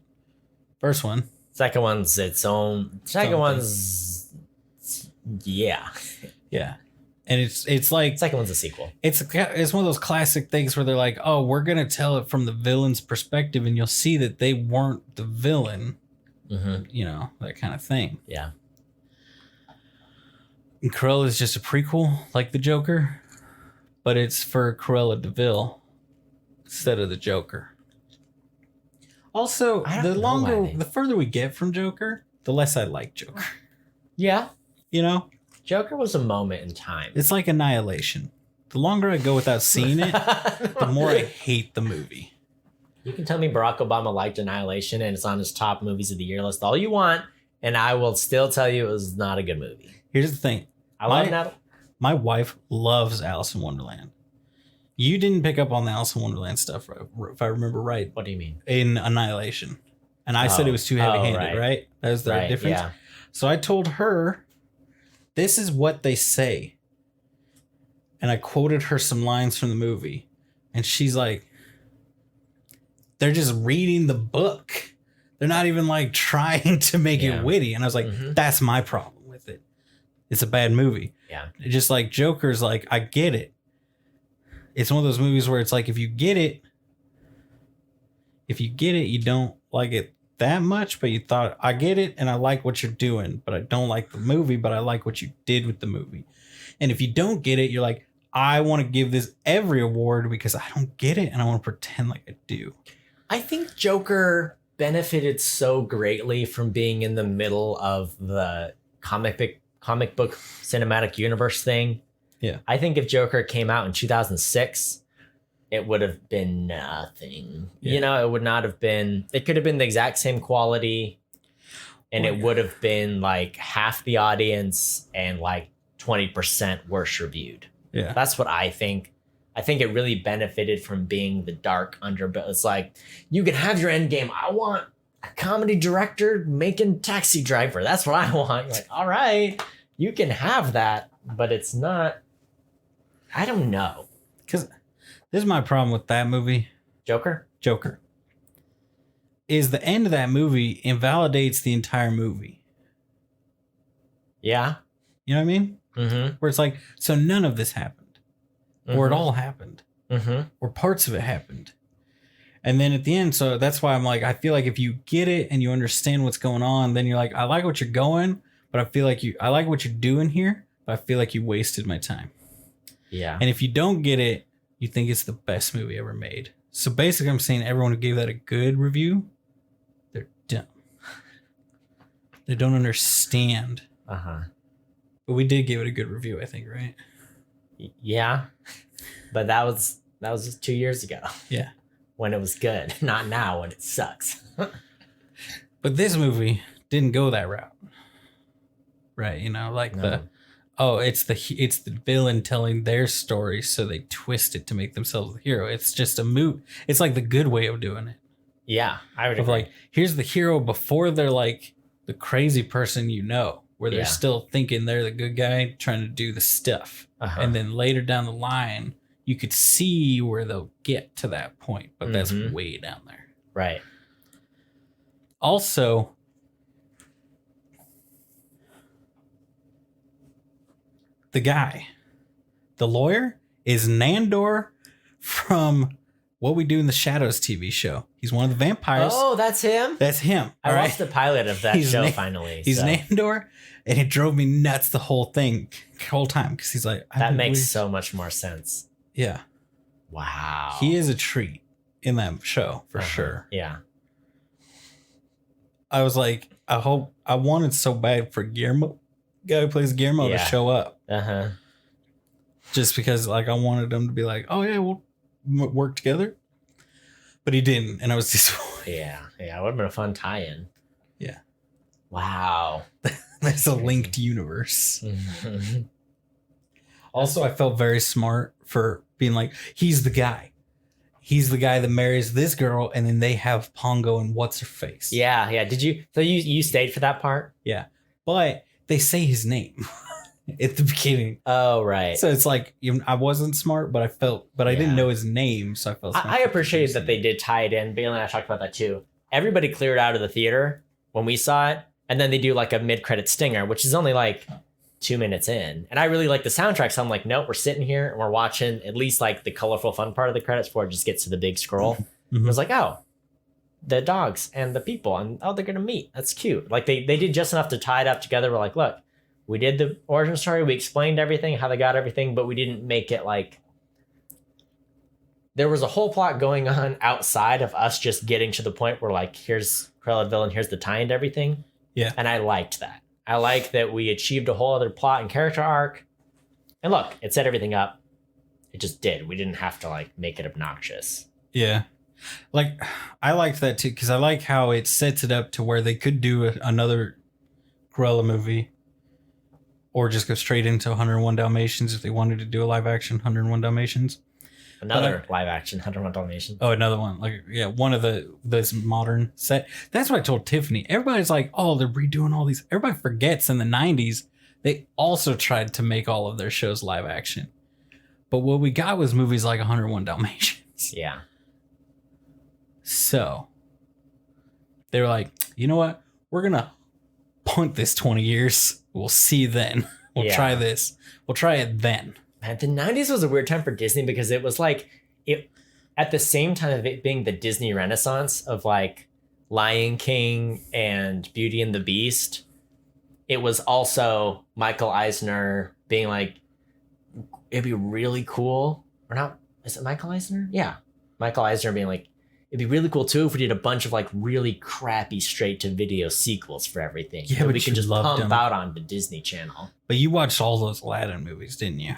First one. Second one's its own. Second one's. Yeah. Yeah. And it's like Second one's a sequel. it's one of those classic things where they're like, oh, we're gonna tell it from the villain's perspective, and you'll see that they weren't the villain, you know, that kind of thing. Yeah. And Cruella is just a prequel, like the Joker, but it's for Cruella DeVille instead of the Joker. Also, the further we get from Joker, the less I like Joker. Yeah. You know? Joker was a moment in time. It's like Annihilation. The longer I go without seeing it, the more I hate the movie. You can tell me Barack Obama liked Annihilation and it's on his top movies of the year list all you want, and I will still tell you it was not a good movie. Here's the thing. I love that. My wife loves Alice in Wonderland. You didn't pick up on the Alice in Wonderland stuff, if I remember right. What do you mean? In Annihilation. And I said it was too heavy-handed, right? That was the difference. Yeah. So I told her, this is what they say. And I quoted her some lines from the movie. And she's like, they're just reading the book. They're not even like trying to make it witty. And I was like, that's my problem with it. It's a bad movie. Yeah. It's just like Joker's like, I get it. It's one of those movies where it's like, if you get it, you don't like it that much, but you thought, I get it and I like what you're doing, but I don't like the movie, but I like what you did with the movie. And if you don't get it, you're like, I want to give this every award because I don't get it and I want to pretend like I do. I think Joker benefited so greatly from being in the middle of the comic book cinematic universe thing. Yeah. I think if Joker came out in 2006, it would have been nothing. Yeah. You know, it would not have been, it could have been the exact same quality and it would have been like half the audience and like 20% worse reviewed. Yeah. That's what I think. I think it really benefited from being the dark underbelly. It's like, you can have your end game. I want a comedy director making Taxi Driver. That's what I want. You're like, all right, you can have that, but it's not, I don't know. Because this is my problem with that movie. Joker? Is the end of that movie invalidates the entire movie. Yeah. You know what I mean? Mm-hmm. Where it's like, so none of this happened. Or it all happened. Or parts of it happened. And then at the end, so that's why I'm like, I feel like if you get it and you understand what's going on, then you're like, I like what you're going, but I feel like I like what you're doing here, but I feel like you wasted my time. Yeah. And if you don't get it, you think it's the best movie ever made. So basically, I'm saying everyone who gave that a good review, they're dumb. They don't understand. But we did give it a good review, I think, right? Yeah. But that was just 2 years ago. Yeah. When it was good, not now when it sucks. But this movie didn't go that route. Right, you know, like it's the villain telling their story, so they twist it to make themselves the hero. It's just a move. It's like the good way of doing it. Yeah, I would agree. Like, here's the hero before they're like the crazy person, you know, where they're still thinking they're the good guy trying to do the stuff. And then later down the line, you could see where they'll get to that point, but that's way down there. Right. Also, the guy, the lawyer, is Nandor from What We Do in the Shadows TV show. He's one of the vampires. Oh, that's him? That's him. I watched the pilot of that show finally. He's Nandor, and it drove me nuts the whole time, because he's like... That makes so much more sense. Yeah. Wow. He is a treat in that show, for sure. Yeah. I was like, I wanted so bad for Guillermo, guy who plays Guillermo, to show up. Just because, like, I wanted him to be like, oh yeah, we'll work together. But he didn't, and I was disappointed. Yeah, it would have been a fun tie-in. Yeah. Wow. That's a linked universe. Also, I felt very smart for being like, he's the guy. He's the guy that marries this girl, and then they have Pongo and what's her face. Yeah. Did you? So you stayed for that part? Yeah, but they say his name at the beginning. Oh, right. So it's like I wasn't smart, but I didn't know his name, so I felt smart. I appreciate that they did tie it in. Bailey and I talked about that too. Everybody cleared out of the theater when we saw it, and then they do like a mid-credit stinger, which is only like 2 minutes in. And I really like the soundtrack, so I'm like, nope, we're sitting here and we're watching at least like the colorful fun part of the credits before it just gets to the big scroll. I was like, oh, the dogs and the people, and oh, they're gonna meet. That's cute. Like they did just enough to tie it up together. We're like, look, we did the origin story, we explained everything, how they got everything, but we didn't make it like there was a whole plot going on outside of us just getting to the point where like, here's Cruella villain, here's the tie into everything. Yeah. And I liked that. I like that we achieved a whole other plot and character arc. And look, it set everything up. It just did. We didn't have to like make it obnoxious. Yeah. Like, I liked that too, because I like how it sets it up to where they could do another Cruella movie or just go straight into 101 Dalmatians if they wanted to do a live action 101 Dalmatians. Another live action 101 Dalmatians. Oh, another one. Like, yeah, one of this modern set. That's what I told Tiffany. Everybody's like, oh, they're redoing all these. Everybody forgets in the 90s, they also tried to make all of their shows live action. But what we got was movies like 101 Dalmatians. Yeah. So they were like, you know what? We're going to punt this 20 years. We'll see then. We'll try this. We'll try it then. Man, the 90s was a weird time for Disney because it was like, it at the same time of it being the Disney Renaissance of like Lion King and Beauty and the Beast, it was also Michael Eisner being like, it'd be really cool. Or not, is it Michael Eisner? Yeah. Michael Eisner being like, it'd be really cool too if we did a bunch of like really crappy straight to video sequels for everything. Yeah, but we could just loved pump them out on the Disney Channel. But you watched all those Aladdin movies, didn't you?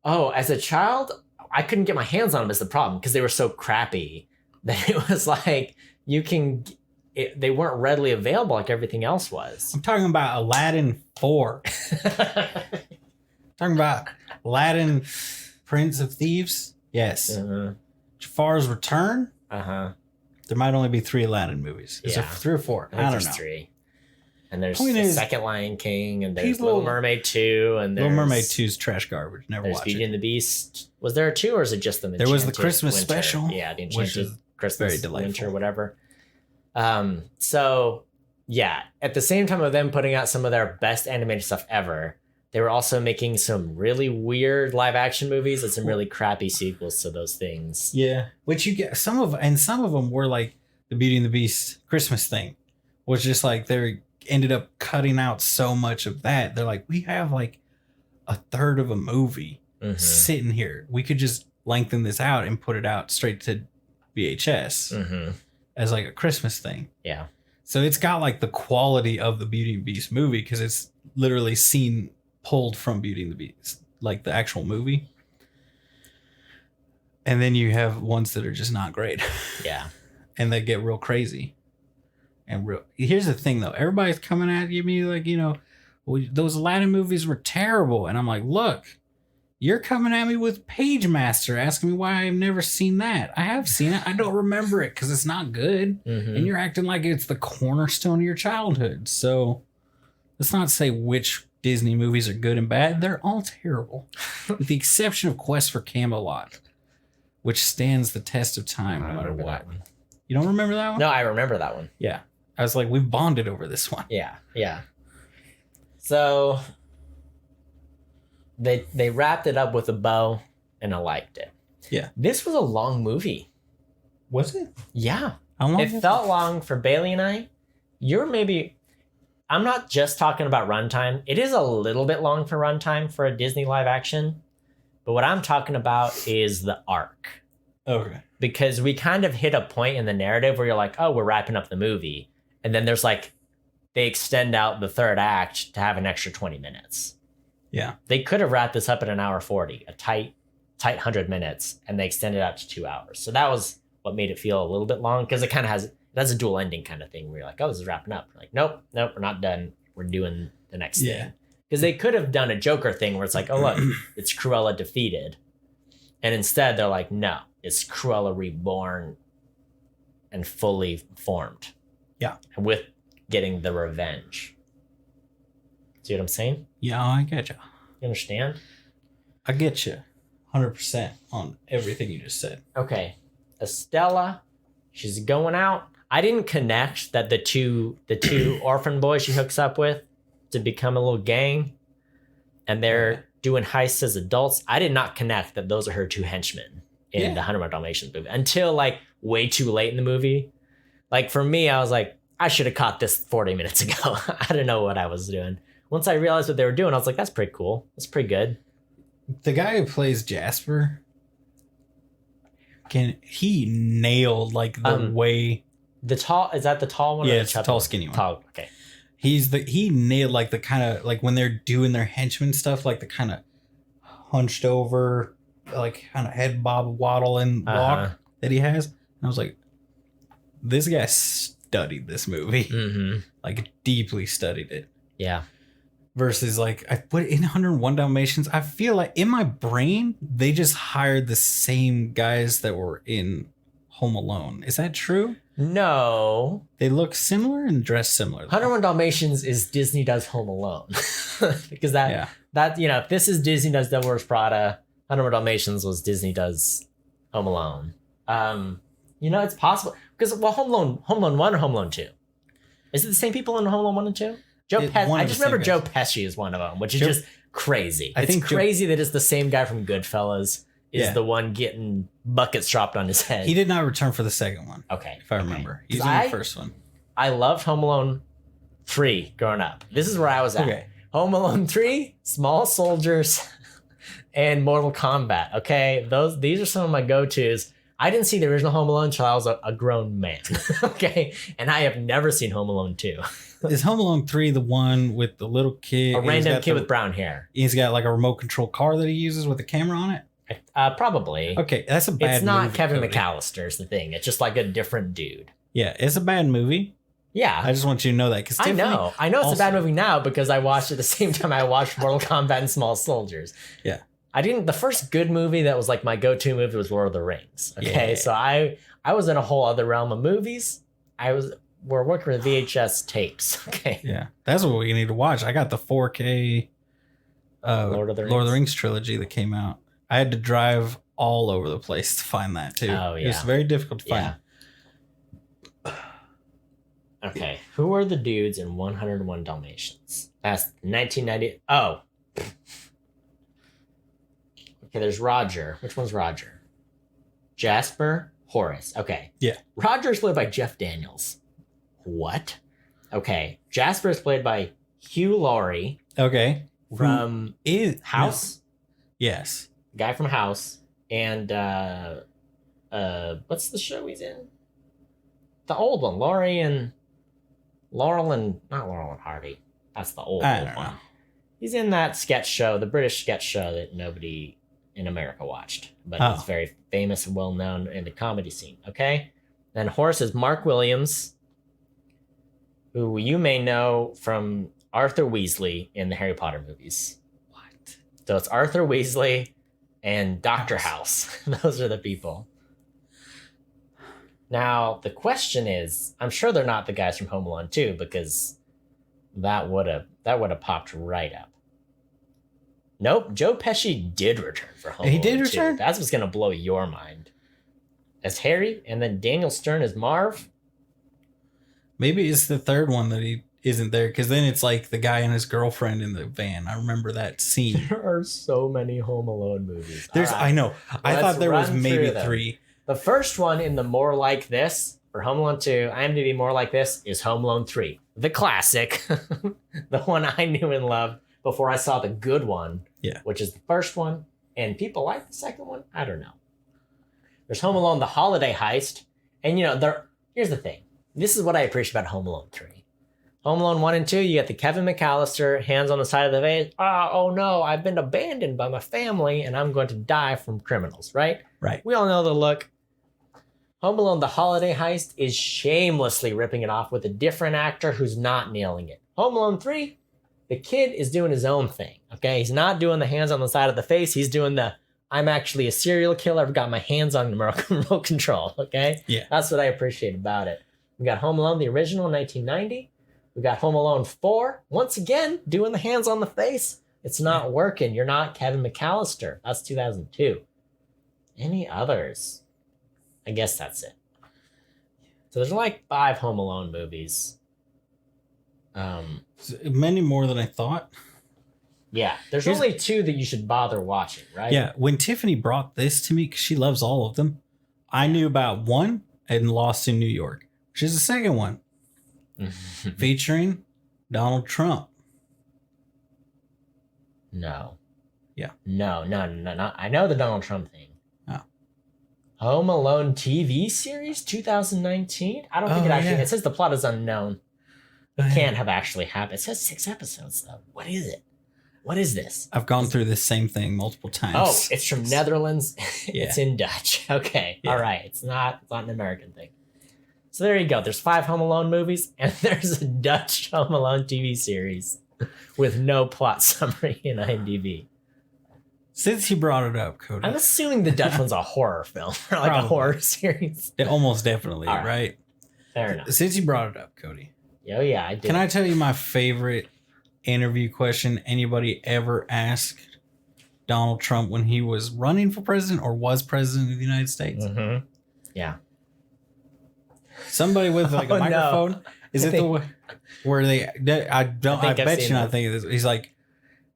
Oh, as a child, I couldn't get my hands on them is the problem because they were so crappy that it was like they weren't readily available like everything else was. I'm talking about Aladdin 4. Talking about Aladdin Prince of Thieves. Yes. Jafar's Return. There might only be 3 Aladdin movies. Is there 3 or 4? I don't know. 3. And there's the second Lion King, and there's Little Mermaid 2, and there's Little Mermaid 2 is trash garbage. Never watched it. Beauty and the Beast. Was there a 2, or is it just the Enchanted There was the Christmas Winter? special. Yeah, the Enchanted Christmas very Winter, whatever. So yeah, at the same time of them putting out some of their best animated stuff ever, they were also making some really weird live action movies and some really crappy sequels to those things. Yeah, which you get some of them were like the Beauty and the Beast Christmas thing, was just like they ended up cutting out so much of that. They're like, we have like a third of a movie sitting here. We could just lengthen this out and put it out straight to VHS as like a Christmas thing. Yeah. So it's got like the quality of the Beauty and the Beast movie because it's literally pulled from Beauty and the Beast, like the actual movie. And then you have ones that are just not great. Yeah. And they get real crazy. And here's the thing though, everybody's coming at me like, well, those Aladdin movies were terrible. And I'm like, look, you're coming at me with Page Master, asking me why I've never seen that. I have seen it. I don't remember it because it's not good. And you're acting like it's the cornerstone of your childhood. So let's not say which Disney movies are good and bad. They're all terrible, with the exception of Quest for Camelot, which stands the test of time no matter what. You don't remember that one? No, I remember that one. Yeah. I was like, we've bonded over this one. Yeah, yeah. So they wrapped it up with a bow, and I liked it. Yeah. This was a long movie. Was it? Yeah. How long? It felt long for Bailey and I. I'm not just talking about runtime. It is a little bit long for runtime for a Disney live action. But what I'm talking about is the arc. Okay. Because we kind of hit a point in the narrative where you're like, oh, we're wrapping up the movie. And then there's like, they extend out the third act to have an extra 20 minutes. Yeah. They could have wrapped this up in an hour 40, a tight 100 minutes, and they extended it out to 2 hours. So that was what made it feel a little bit long, because it kind of has a dual ending kind of thing where you're like, oh, this is wrapping up. We're like, nope, we're not done. We're doing the next thing. Because they could have done a Joker thing where it's like, oh, look, it's Cruella defeated. And instead they're like, no, it's Cruella reborn and fully formed. Yeah. With getting the revenge. See what I'm saying? Yeah, I get you. You understand? I get you 100% on everything you just said. Okay. Estella, she's going out. I didn't connect that the two orphan boys she hooks up with to become a little gang, and they're doing heists as adults. I did not connect that those are her two henchmen in the 101 Dalmatians movie until like way too late in the movie. Like for me, I was like, I should have caught this 40 minutes ago. I didn't know what I was doing. Once I realized what they were doing, I was like, that's pretty cool. That's pretty good. The guy who plays Jasper, he nailed like the way. The tall, is that the tall one? Yeah, or the it's the chubby tall, one? skinny one. Tall, okay. He nailed like the kind of like when they're doing their henchman stuff, like the kind of hunched over, like kind of head bob waddle and walk that he has. And I was like, this guy studied this movie, like deeply studied it. Yeah. Versus like I put in 101 Dalmatians, I feel like in my brain they just hired the same guys that were in Home Alone. Is that true? No. They look similar and dress similar. 101 Dalmatians is Disney Does Home Alone. Because that, if this is Disney Does Devil Wears Prada, 101 Dalmatians was Disney Does Home Alone. It's possible. Because, Home Alone 1 or Home Alone 2? Is it the same people in Home Alone 1 and 2? I just remember Joe Pesci is one of them, which is just crazy. It's crazy that it's the same guy from Goodfellas is the one getting buckets dropped on his head. He did not return for the second one. Okay. If I remember. He's in the first one. I loved Home Alone 3 growing up. This is where I was at. Okay. Home Alone 3, Small Soldiers, and Mortal Kombat. Okay. These are some of my go-tos. I didn't see the original Home Alone until I was a grown man. Okay. And I have never seen Home Alone 2. Is Home Alone 3 the one with the little kid? A random kid with brown hair. He's got like a remote control car that he uses with a camera on it? Probably. Okay, that's a bad movie. It's not Kevin McAllister is the thing. It's just like a different dude. Yeah, it's a bad movie. Yeah. I just want you to know that. Cause I know it's a bad movie now because I watched it the same time I watched Mortal Kombat and Small Soldiers. Yeah. The first good movie that was like my go-to movie was Lord of the Rings. Okay, so I was in a whole other realm of movies. We're working with VHS tapes. Okay. Yeah, that's what we need to watch. I got the 4K Lord of the Rings trilogy that came out. I had to drive all over the place to find that too. Oh yeah, it's very difficult to find. Yeah. Okay, who are the dudes in 101 Dalmatians? That's 1990. Oh. Okay, there's Roger. Which one's Roger? Jasper, Horace. Okay. Yeah. Roger's played by Jeff Daniels. What? Okay. Jasper is played by Hugh Laurie. Okay. From House. No. Yes. Guy from House. And what's the show he's in? The old one. Not Laurel and Hardy. That's the old one. Know. He's in that sketch show, the British sketch show that nobody in America watched, but he's very famous and well known in the comedy scene. Okay. Then Horace is Mark Williams, who you may know from Arthur Weasley in the Harry Potter movies. What? So it's Arthur Weasley and Dr. House. Those are the people. Now, the question is, I'm sure they're not the guys from Home Alone 2 because that would have popped right up. Nope, Joe Pesci did return for Home Alone 2. He did return? That's what's going to blow your mind. As Harry, and then Daniel Stern as Marv. Maybe it's the third one that he isn't there, because then it's like the guy and his girlfriend in the van. I remember that scene. There are so many Home Alone movies. I know. I thought there was maybe 3. The first one in the More Like This, for Home Alone 2, IMDb More Like This, is Home Alone 3. The classic. The one I knew and loved before I saw the good one. Yeah. Which is the first one. And people like the second one? I don't know. There's Home Alone, The Holiday Heist. And here's the thing. This is what I appreciate about Home Alone 3. Home Alone 1 and 2, you get the Kevin McAllister, hands on the side of the face. Oh no, I've been abandoned by my family and I'm going to die from criminals, right? Right. We all know the look. Home Alone, The Holiday Heist is shamelessly ripping it off with a different actor who's not nailing it. Home Alone 3, the kid is doing his own thing, okay? He's not doing the hands on the side of the face. He's doing the, I'm actually a serial killer. I've got my hands on the remote control, okay? Yeah. That's what I appreciate about it. We got Home Alone, the original, 1990. We got Home Alone 4. Once again, doing the hands on the face. It's not working. You're not Kevin McAllister. That's 2002. Any others? I guess that's it. So there's like 5 Home Alone movies. Many more than I thought. Yeah, there's only 2 that you should bother watching, right? Yeah, when Tiffany brought this to me, because she loves all of them, I knew about one and Lost in New York, which is the second one, featuring Donald Trump. No. Yeah. No. I know the Donald Trump thing. Oh. Home Alone TV series, 2019? I don't think it actually... Yeah. It says the plot is unknown. It can't have actually happened. It says 6 episodes, though. What is it? What is this? I've gone through this same thing multiple times. Oh, it's from Netherlands. Yeah. It's in Dutch. Okay. Yeah. All right. It's not an American thing. So there you go. There's 5 Home Alone movies, and there's a Dutch Home Alone TV series with no plot summary in IMDb. Since you brought it up, Cody. I'm assuming the Dutch one's a horror film or like Probably. a horror series. Almost definitely, All right. right? Fair enough. Since you brought it up, Cody. Oh, yeah, I did. Can I tell you my favorite interview question anybody ever asked Donald Trump when he was running for president or was president of the United States? Mm-hmm. Yeah. Somebody with like a Oh, no. microphone. Is I it think- the way where I don't? I think I've bet seen you not that. thinking this. He's like,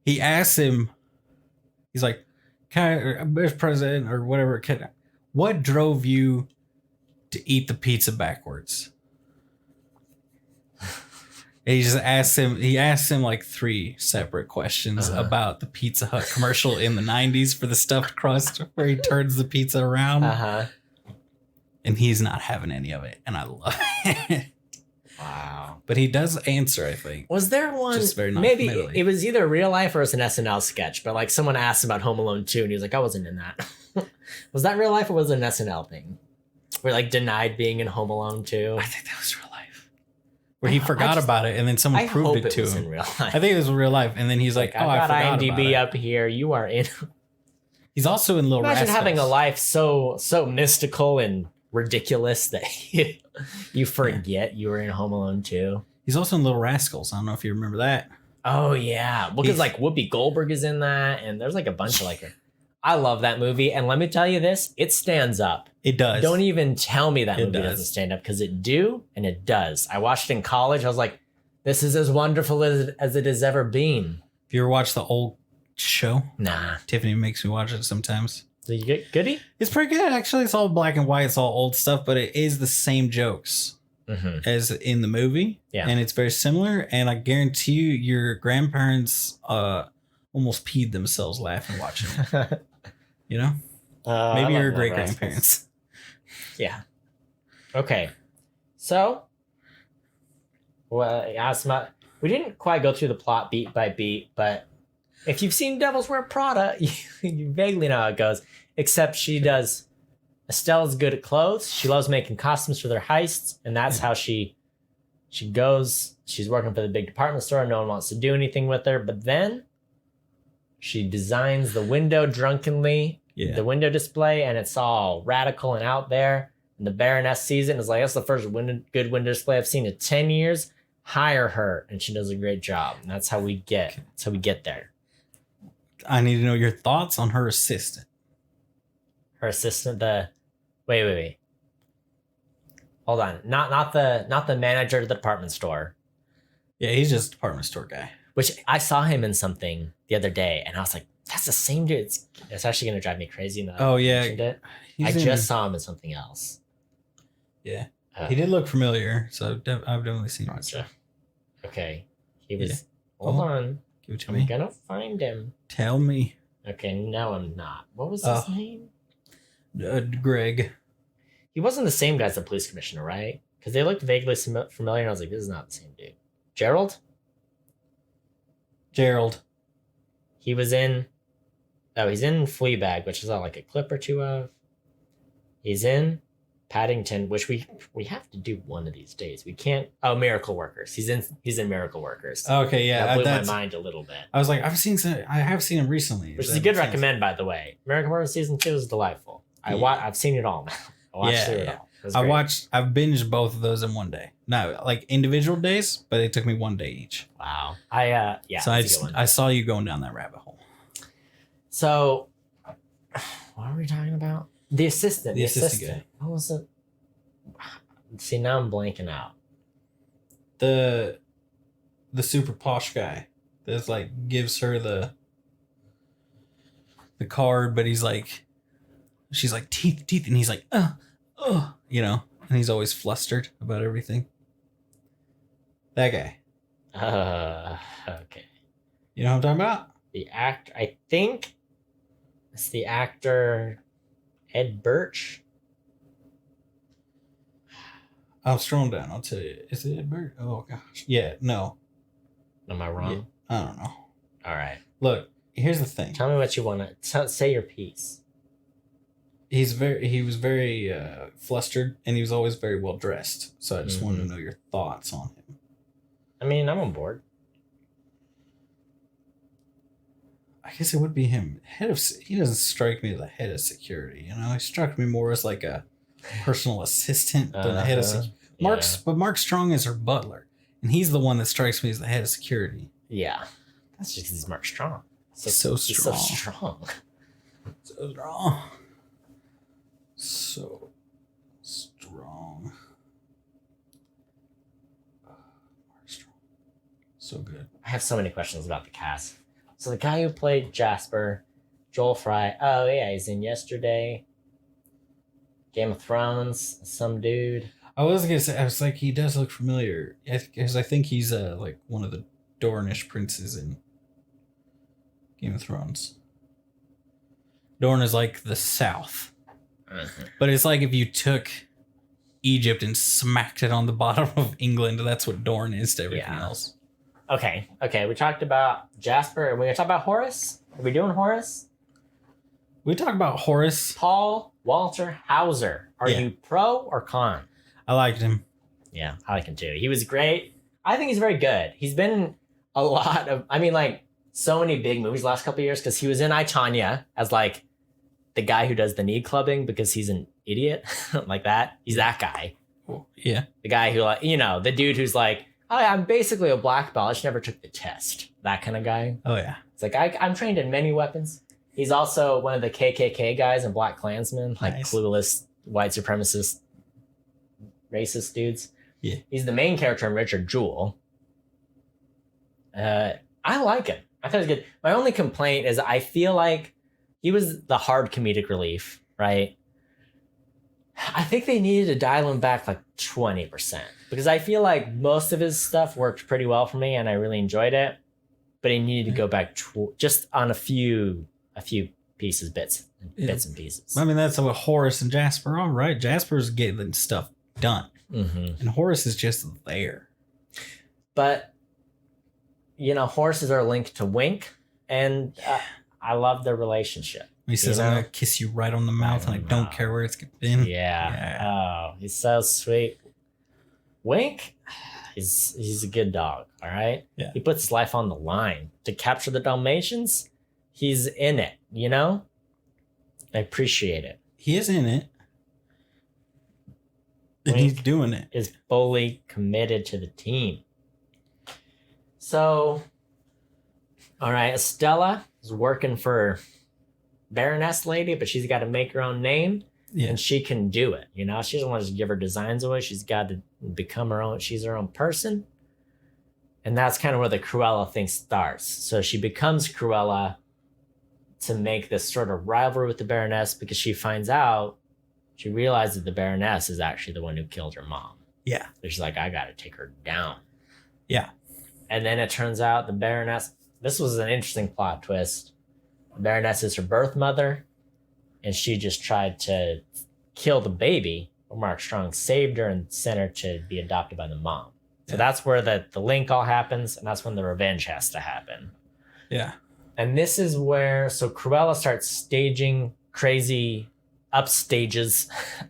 he asked him. He's like, Mr. President or whatever. What drove you to eat the pizza backwards? And he just asked him. He asked him like 3 separate questions about the Pizza Hut commercial in the '90s for the stuffed crust, where he turns the pizza around, and he's not having any of it, and I love it. Wow. But he does answer, I think. Was there one? Just very Maybe non-committally. it was either real life or it's an SNL sketch, but like someone asked about Home Alone 2 and he was like, I wasn't in that. Was that real life or was it an SNL thing? Where like denied being in Home Alone 2? I think that was real life. Where he forgot about it and then someone I proved hope it it to was him. in real life. I think it was real life. And then he's like, oh, I got forgot IMDb about up here. You are in. it. He's also in Little Imagine Rascals. having a life so mystical and ridiculous that you forget you were in Home Alone 2. He's also in Little Rascals. I don't know if you remember that. Oh yeah, well, because He's- like Whoopi Goldberg is in that, and there's like a bunch of like. I love that movie, and let me tell you this: it stands up. It does. Don't even tell me that It movie does. doesn't stand up because it do, and it does. I watched it in college. I was like, this is as wonderful as it has ever been. If you ever watch the old show, Nah, Tiffany makes me watch it sometimes. did you get goodie? It's pretty good, actually. It's all black and white. It's all old stuff, but it is the same jokes Mm-hmm. as in the movie. Yeah. And it's very similar. And I guarantee you, your grandparents almost peed themselves laughing watching it. You know? Maybe your great grandparents. Yeah. Okay. So, well, we didn't quite go through the plot beat by beat, but if you've seen Devils Wear Prada, you vaguely know how it goes. Except she does. Estelle's good at clothes. She loves making costumes for their heists, and that's how she goes. She's working for the big department store. No one wants to do anything with her, but then she designs the window drunkenly. Yeah. The window display, and it's all radical and out there. And the Baroness sees it and is like, that's the first good window display I've seen in 10 years. Hire her, and she does a great job. And that's how we get there. I need to know your thoughts on her assistant. Her assistant, wait. Hold on. Not the manager of the department store. Yeah, he's just a department store guy. Which I saw him in something the other day, and I was like, that's the same dude. It's actually gonna drive me crazy now. Oh, yeah. Mentioned it. I He's in- just saw him in something else. Yeah. He did look familiar, so I've definitely seen him. Gotcha. Okay. He was. Yeah. Hold Oh, on. Give it to I'm me. gonna find him. Tell me. Okay, no, I'm not. What was his Oh. name? Greg. He wasn't the same guy as the police commissioner, right? Because they looked vaguely familiar, and I was like, this is not the same dude. Gerald? Gerald. He was in. Oh, he's in Fleabag, which is like a clip or two of. He's in Paddington, which we have to do one of these days. We can't. Oh, Miracle Workers. He's in Miracle Workers. Okay, yeah. That blew my that's- mind a little bit. I was like, I have seen him recently. Which is a good recommend, by the way. Miracle Workers season 2 is delightful. Yeah. I've seen it all now. I watched through it all. was I've great. binged both of those in one day. Not like individual days, but it took me one day each. Wow. Yeah, So that's a good one. I saw you going down that rabbit hole. So, what are we talking about? The assistant. The assistant guy. What was it? See, now I'm blanking out. The super posh guy that's like gives her the card, but she's like teeth, and he's like, you know, and he's always flustered about everything. That guy. Okay. You know what I'm talking about? The actor, I think it's the actor Ed Birch. I'll scroll down. I'll tell you. Is it Ed Bird? Oh gosh. Yeah. No. Am I wrong? Yeah, I don't know. All right. Look, here's the thing. Tell me what you want to say. Your piece. He was very flustered, and he was always very well dressed. So I just wanted to know your thoughts on him. I mean, I'm on board. I guess it would be him. He doesn't strike me as a head of security. You know, he struck me more as like a personal assistant than the head of security. But Mark Strong is her butler, and he's the one that strikes me as the head of security. Yeah, that's just because he's Mark Strong. So strong. He's so strong. So strong. So strong. Mark Strong. So good. I have so many questions about the cast. So the guy who played Jasper, Joel Fry. Oh yeah, he's in Yesterday. Game of Thrones. Some dude. I was gonna say, I was like, he does look familiar, because I think he's like one of the Dornish princes in Game of Thrones. Dorne is like the south, but it's like if you took Egypt and smacked it on the bottom of England. That's what Dorne is to everything else. Okay. We talked about Jasper. Are we gonna talk about Horace? Are we doing Horace? We talk about Horace. Paul Walter Hauser. Are you pro or con? I liked him. Yeah, I like him too. He was great. I think he's very good. He's been in a lot of, so many big movies the last couple of years, because he was in I, Tonya as like the guy who does the knee clubbing because he's an idiot like that. He's that guy. Yeah. The guy who, like, the dude who's like, I'm basically a black belt. I just never took the test. That kind of guy. Oh, yeah. It's like, I'm trained in many weapons. He's also one of the KKK guys and Black Klansmen, like clueless, white supremacist, racist dudes. Yeah. He's the main character in Richard Jewell. I like him. I thought he was good. My only complaint is I feel like he was the hard comedic relief, right? I think they needed to dial him back like 20%, because I feel like most of his stuff worked pretty well for me and I really enjoyed it, but he needed to go back just on a few pieces, bits and pieces. I mean, that's what Horace and Jasper are, right? Jasper's getting stuff done, and Horace is just there. But horses are linked to Wink, and I love their relationship. He says, I'm going to kiss you right on the mouth, and I don't care where it's been. Yeah. Oh, he's so sweet. Wink, he's a good dog, all right? Yeah. He puts his life on the line to capture the Dalmatians. He's in it, I appreciate it. He is in it. And he's doing it. Is fully committed to the team. So, all right, Estella is working for Baroness lady, but she's got to make her own name, and she can do it. She doesn't want to just give her designs away. She's got to become her own. She's her own person. And that's kind of where the Cruella thing starts. So she becomes Cruella to make this sort of rivalry with the Baroness, because she realizes the Baroness is actually the one who killed her mom. Yeah. So she's like, I got to take her down. Yeah. And then it turns out the Baroness, this was an interesting plot twist. The Baroness is her birth mother, and she just tried to kill the baby, but Mark Strong saved her and sent her to be adopted by the mom. So that's where the link all happens, and that's when the revenge has to happen. Yeah. And this is where, so Cruella starts staging crazy upstages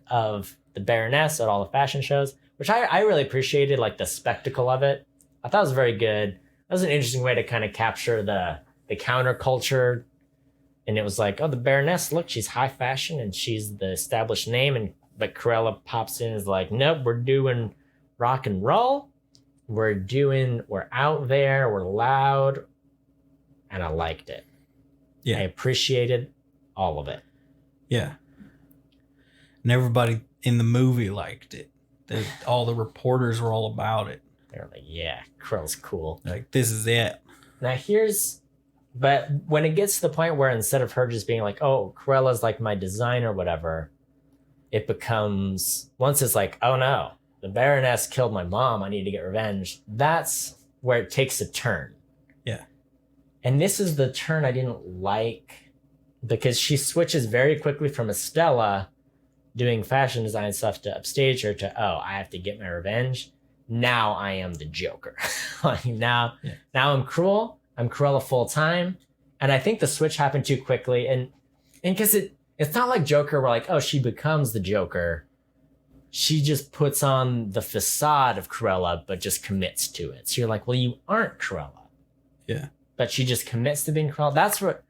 of the Baroness at all the fashion shows, which I really appreciated, like the spectacle of it. I thought it was very good. That was an interesting way to kind of capture the counterculture. And it was like, oh, the Baroness, look, she's high fashion and she's the established name. And But Cruella pops in and is like, nope, we're doing rock and roll. We're out there, we're loud. And I liked it. Yeah. I appreciated all of it. Yeah. And everybody in the movie liked it. All the reporters were all about it. They're like, yeah, Cruella's cool. Like, this is it. Now but when it gets to the point where instead of her just being like, oh, Cruella's like my design or whatever, it becomes, once it's like, oh no, the Baroness killed my mom, I need to get revenge. That's where it takes a turn. Yeah. And this is the turn I didn't like, because she switches very quickly from Estella doing fashion design stuff to upstage her to, oh, I have to get my revenge. Now I am the Joker. Like now I'm cruel. I'm Cruella full time. And I think the switch happened too quickly. And because it's not like Joker where like, oh, she becomes the Joker. She just puts on the facade of Cruella, but just commits to it. So you're like, well, you aren't Cruella. Yeah. But she just commits to being Cruella. That's what,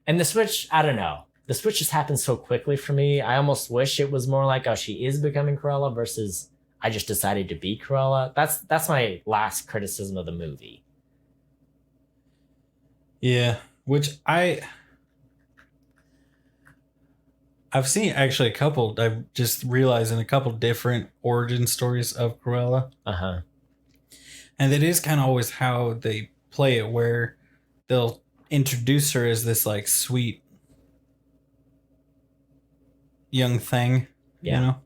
and the switch, I don't know. The switch just happened so quickly for me. I almost wish it was more like, oh, she is becoming Cruella versus I just decided to be Cruella. That's my last criticism of the movie. Yeah, which I've seen actually a couple. I've just realized in a couple different origin stories of Cruella. Uh-huh. And it is kind of always how they play it, where they'll introduce her as this like sweet young thing, you know?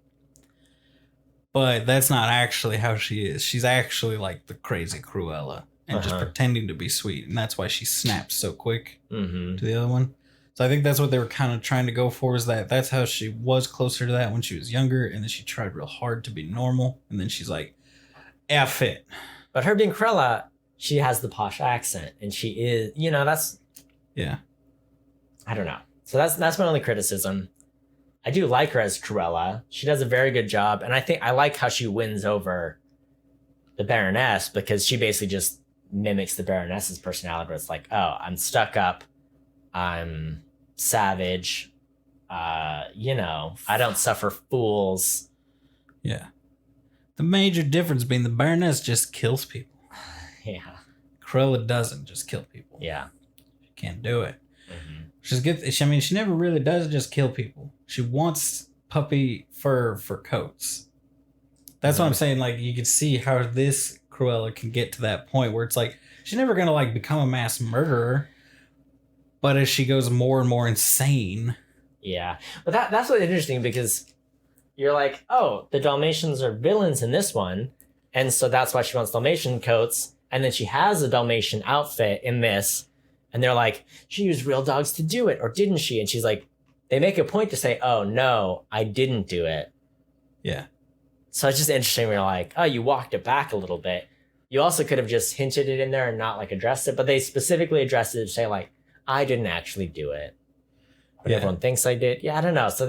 But that's not actually how she is. She's actually like the crazy Cruella and just pretending to be sweet. And that's why she snaps so quick to the other one. So I think that's what they were kind of trying to go for, is that's how she was closer to that when she was younger. And then she tried real hard to be normal. And then she's like, F it. But her being Cruella, she has the posh accent. And she is, that's... Yeah. I don't know. So that's my only criticism. I do like her as Cruella. She does a very good job. And I think I like how she wins over the Baroness, because she basically just mimics the Baroness's personality, where it's like, oh, I'm stuck up. I'm savage. I don't suffer fools. Yeah. The major difference being the Baroness just kills people. Yeah. Cruella doesn't just kill people. Yeah. She can't do it. She's good. She never really does just kill people. She wants puppy fur for coats. That's what I'm saying. Like, you can see how this Cruella can get to that point where it's like, she's never going to like become a mass murderer. But as she goes more and more insane. Yeah. But that's what's interesting, because you're like, oh, the Dalmatians are villains in this one. And so that's why she wants Dalmatian coats. And then she has a Dalmatian outfit in this. And they're like, she used real dogs to do it, or didn't she? And she's like, they make a point to say, oh, no, I didn't do it. Yeah. So it's just interesting when you're like, oh, you walked it back a little bit. You also could have just hinted it in there and not like addressed it. But they specifically addressed it to say like, I didn't actually do it. But everyone thinks I did. Yeah, I don't know. So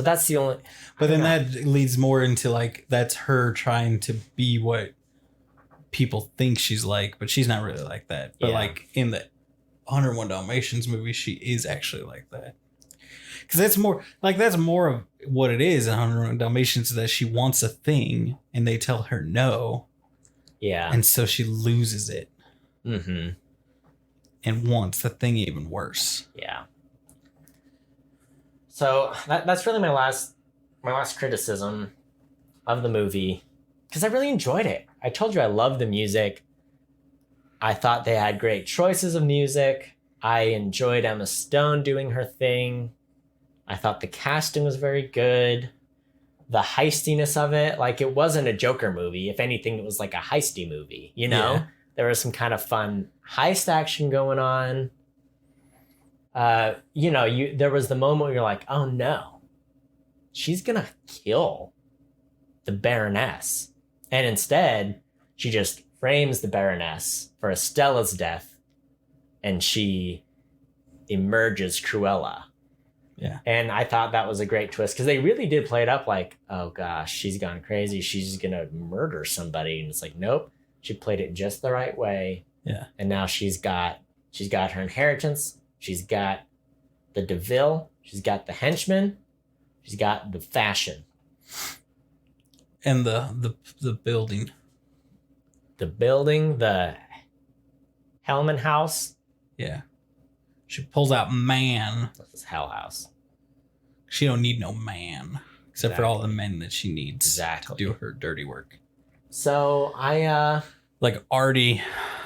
that's the only... But then that leads more into like, that's her trying to be what people think she's like, but she's not really like that. But like in the 101 Dalmatians movie, she is actually like that. Because that's more of what it is in 101 Dalmatians, that she wants a thing and they tell her no. Yeah. And so she loses it. Mm-hmm. And wants the thing even worse. Yeah. So that's really my last criticism of the movie, because I really enjoyed it. I told you I loved the music. I thought they had great choices of music. I enjoyed Emma Stone doing her thing. I thought the casting was very good. The heistiness of it, like, it wasn't a Joker movie. If anything, it was like a heisty movie, Yeah. There was some kind of fun heist action going on. There was the moment where you're like, oh no, she's gonna kill the Baroness. And instead, she just frames the Baroness for Estella's death, and she emerges Cruella. Yeah. And I thought that was a great twist, because they really did play it up like, oh gosh, she's gone crazy. She's gonna murder somebody. And it's like, nope. She played it just the right way. Yeah. And now she's got her inheritance. She's got the DeVille. She's got the henchmen. She's got the fashion. And the building. The building, the Hellman house. Yeah. She pulls out man. This is Hell House. She don't need no man. Except for all the men that she needs to do her dirty work. So like Artie.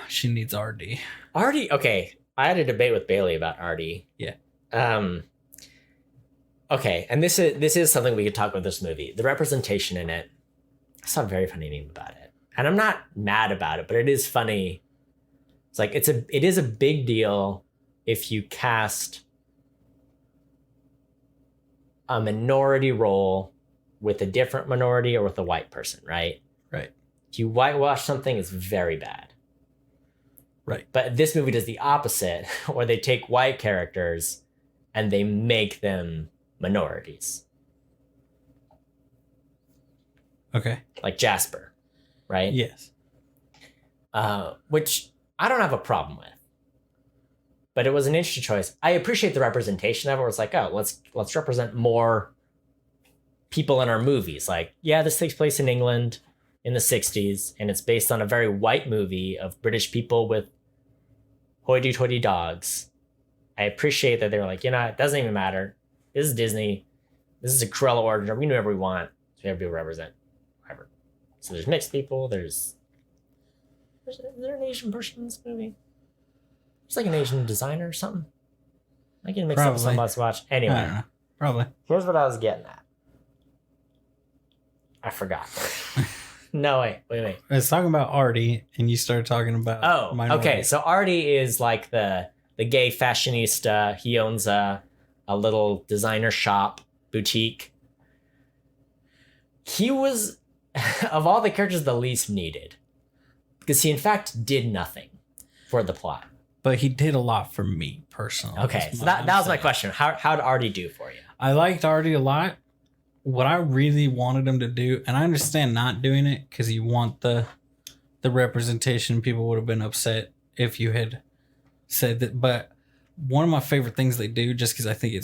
She needs Artie. Artie, okay. I had a debate with Bailey about Artie. Yeah. Okay, and this is something we could talk about this movie. The representation in it. I saw a very funny meme about it. And I'm not mad about it, but it is funny. It's like it is a big deal if you cast a minority role with a different minority or with a white person, right? Right. If you whitewash something, it's very bad. Right. But this movie does the opposite, where they take white characters and they make them minorities. Okay. Like Jasper, right? Yes. Which I don't have a problem with. But it was an interesting choice. I appreciate the representation of it. Where it's like, oh, let's represent more people in our movies. Like, yeah, this takes place in England in the 60s, and it's based on a very white movie of British people with hoity-toity dogs. I appreciate that they were like, you know, it doesn't even matter. This is Disney. This is a Cruella origin. We do whatever we want. So we have people represent whatever. So there's mixed people. Is there an Asian person in this movie? It's like an Asian designer or something. I can mix up with somebody to watch. Anyway. I don't know. Probably. Here's what I was getting at. I forgot. No, wait. I was talking about Artie, and you started talking about minority. Okay. So Artie is like the gay fashionista. He owns a little designer shop, boutique. He was, of all the characters, the least needed. Because he, in fact, did nothing for the plot. But he did a lot for me, personally. Okay, so that was my question. How did Artie do for you? I liked Artie a lot. What I really wanted him to do, and I understand not doing it because you want the representation. People would have been upset if you had said that. But one of my favorite things they do, just because I think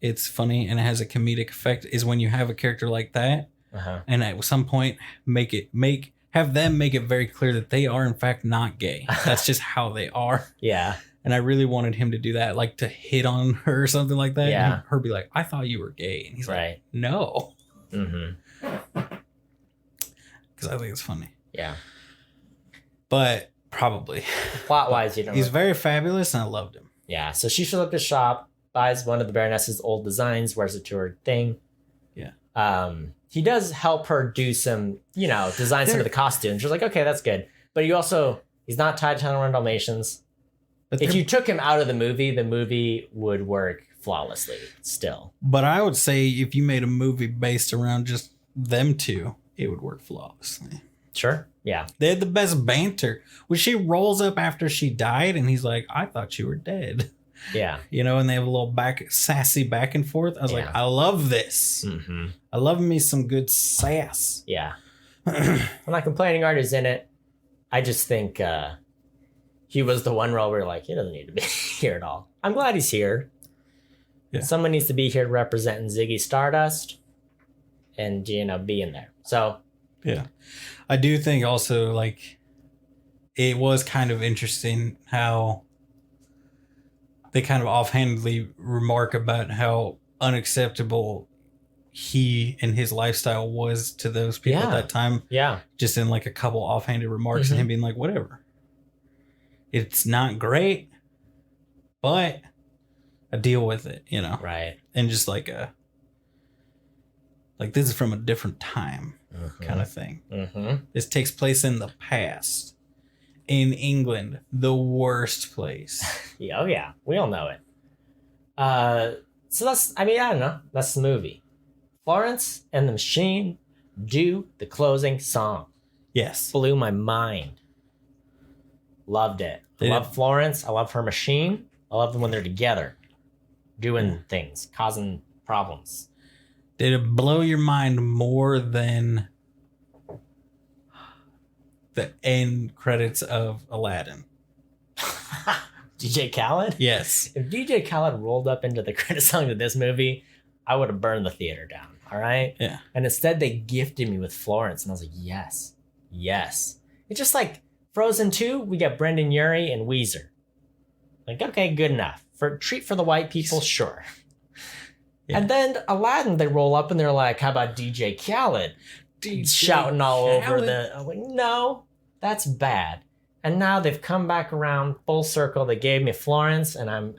it's funny and it has a comedic effect, is when you have a character like that, and at some point have them make it very clear that they are in fact not gay. That's just how they are. Yeah. And I really wanted him to do that, like to hit on her or something like that. Yeah. And her be like, I thought you were gay. And he's like, no. Mm-hmm. Because I think it's funny. Yeah. But probably. Plot-wise, you know. He's very fabulous and I loved him. Yeah. So she shows up at the shop, buys one of the Baroness's old designs, wears it to her thing. Yeah. He does help her do some, design some of the costumes. She's like, okay, that's good. But he's not tied to 101 Dalmatians. But if you took him out of the movie would work flawlessly still. But I would say if you made a movie based around just them two, it would work flawlessly. Sure. Yeah. They had the best banter. When she rolls up after she died and he's like, I thought you were dead. Yeah. And they have a little sassy back and forth. I was like, I love this. Mm-hmm. I love me some good sass. Yeah. I'm not complaining Artie's in it. I just think he was the one role where you're like, he doesn't need to be here at all. I'm glad he's here. Yeah. Someone needs to be here representing Ziggy Stardust and, be in there. So. Yeah. I do think also, like, it was kind of interesting how they kind of offhandedly remark about how unacceptable he and his lifestyle was to those people at that time. Yeah. Just in like a couple offhanded remarks and him being like, whatever. It's not great, but I deal with it, Right. And just like this is from a different time kind of thing. Mm-hmm. This takes place in the past. In England, the worst place. Yeah, oh yeah, we all know it. So I don't know. That's the movie. Florence and the Machine do the closing song. Yes. Blew my mind. Loved it. I love Florence. I love her machine. I love them when they're together. Doing things. Causing problems. Did it blow your mind more than the end credits of Aladdin? DJ Khaled? Yes. If DJ Khaled rolled up into the credit song of this movie, I would have burned the theater down. All right. Yeah. And instead, they gifted me with Florence, and I was like, yes. It's just like Frozen 2. We got Brendan Urie and Weezer. Like, okay, good enough. For treat for the white people, sure. Yeah. And then Aladdin, they roll up and they're like, how about DJ Khaled? Shouting all over the. I'm like, no, that's bad. And now they've come back around full circle. They gave me Florence, and I'm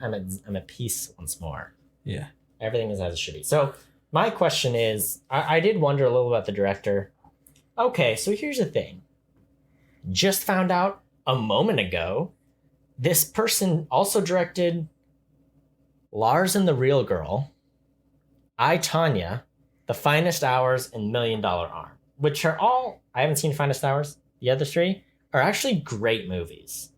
at peace once more. Yeah. Everything is as it should be. So my question is, I did wonder a little about the director. Okay, so here's the thing. Just found out a moment ago, this person also directed Lars and the Real Girl, I, Tonya, The Finest Hours, and $1 Million Arm, which are all, I haven't seen Finest Hours. The other three are actually great movies.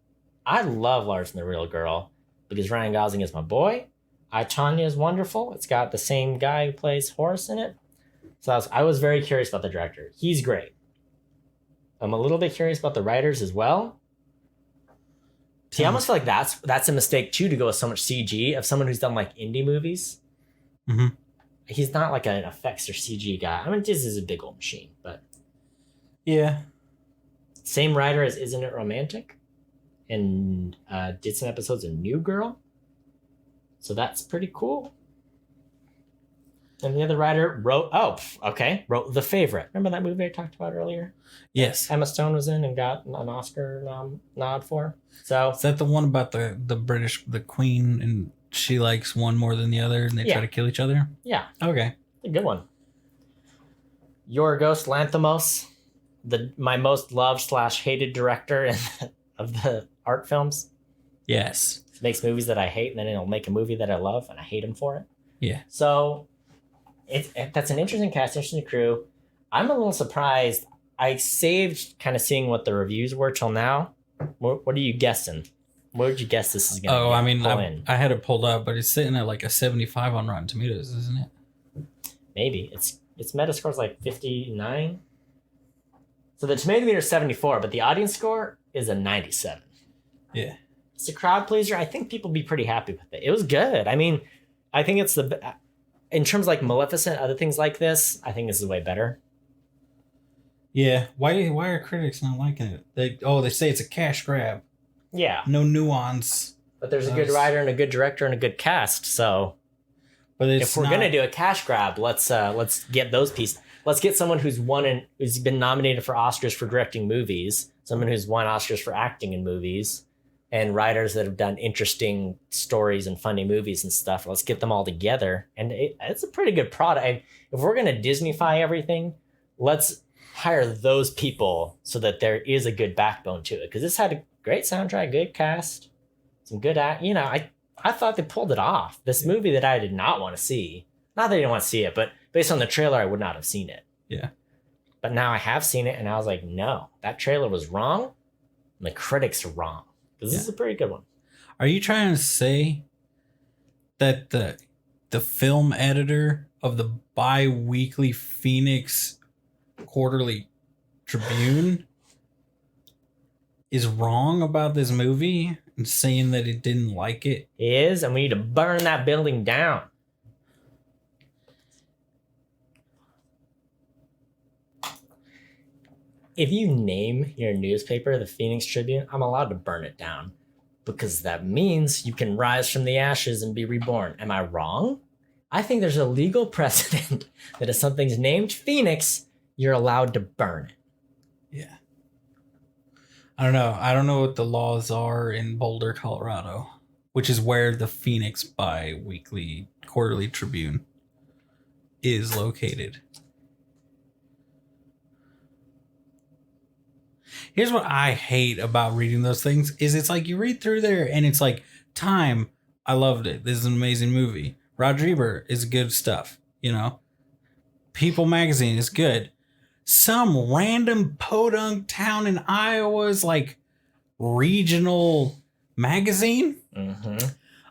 I love Lars and the Real Girl because Ryan Gosling is my boy. I, Tonya is wonderful. It's got the same guy who plays Horace in it. So I was very curious about the director. He's great. I'm a little bit curious about the writers as well. See, I almost feel like that's a mistake too, to go with so much CG of someone who's done like indie movies. Mm-hmm. He's not like an effects or CG guy. I mean, this is a big old machine, but yeah. Same writer as Isn't It Romantic, and did some episodes of New Girl. So that's pretty cool. And the other writer wrote The Favorite. Remember that movie I talked about earlier? Yes. Emma Stone was in and got an Oscar nod for. So is that the one about the British, the Queen, and she likes one more than the other, and they try to kill each other? Yeah. Okay. A good one. Yorgos Lanthimos, my most loved / hated director of the art films. Yes. He makes movies that I hate, and then he'll make a movie that I love, and I hate him for it. Yeah. So that's an interesting cast, interesting crew. I'm a little surprised. I saved kind of seeing what the reviews were till now. What are you guessing? What would you guess this is going to be? I mean, I had it pulled up, but it's sitting at like a 75 on Rotten Tomatoes, isn't it? Maybe. Its Metascore's like 59. So the tomato meter is 74, but the audience score is a 97. Yeah. It's a crowd pleaser. I think people be pretty happy with it. It was good. I mean, I think it's in terms of like Maleficent, other things like this, I think this is way better. Yeah. Why are critics not liking it? They say it's a cash grab. Yeah. No nuance. But there's a good writer and a good director and a good cast. So but if we're gonna do a cash grab, let's get those pieces. Let's get someone who's been nominated for Oscars for directing movies, someone who's won Oscars for acting in movies, and writers that have done interesting stories and funny movies and stuff. Let's get them all together, and it's a pretty good product. If we're gonna Disneyfy everything, let's hire those people so that there is a good backbone to it. Because this had a great soundtrack, good cast, some good I thought they pulled it off. This movie that I did not want to see. Not that I didn't want to see it, but based on the trailer, I would not have seen it. Yeah. But now I have seen it, and I was like, no, that trailer was wrong, and the critics are wrong. Because this is a pretty good one. Are you trying to say that the film editor of the bi-weekly Phoenix Quarterly Tribune is wrong about this movie and saying that it didn't like it? It is, and we need to burn that building down. If you name your newspaper the Phoenix Tribune, I'm allowed to burn it down because that means you can rise from the ashes and be reborn. Am I wrong? I think there's a legal precedent that if something's named Phoenix, you're allowed to burn it. Yeah. I don't know. I don't know what the laws are in Boulder, Colorado, which is where the Phoenix bi-weekly Quarterly Tribune is located. Here's what I hate about reading those things is it's like you read through there and it's like Time, I loved it. This is an amazing movie. Roger Ebert is good stuff, you know. People magazine is good. Some random podunk town in Iowa's like regional magazine. Mm-hmm.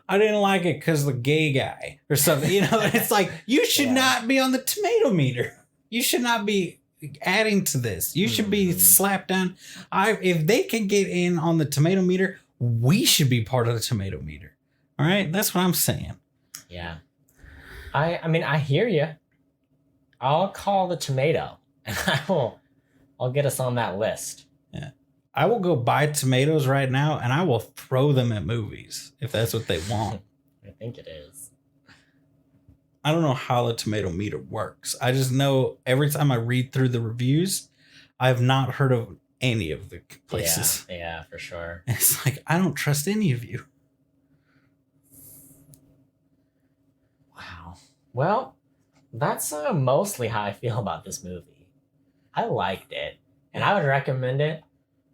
I didn't like it because the gay guy or something, you know. It's like you should not be on the tomato meter. You should not be adding to this. You should be slapped down. If they can get in on the tomato meter, we should be part of the tomato meter. All right, that's what I'm saying. Yeah. I mean, I hear you. I'll call the tomato, and I'll get us on that list. Yeah. I will go buy tomatoes right now and I will throw them at movies if that's what they want. I think it is. I don't know how the tomato meter works. I just know every time I read through the reviews, I've not heard of any of the places. Yeah, for sure. It's like, I don't trust any of you. Wow. Well, that's mostly how I feel about this movie. I liked it, and I would recommend it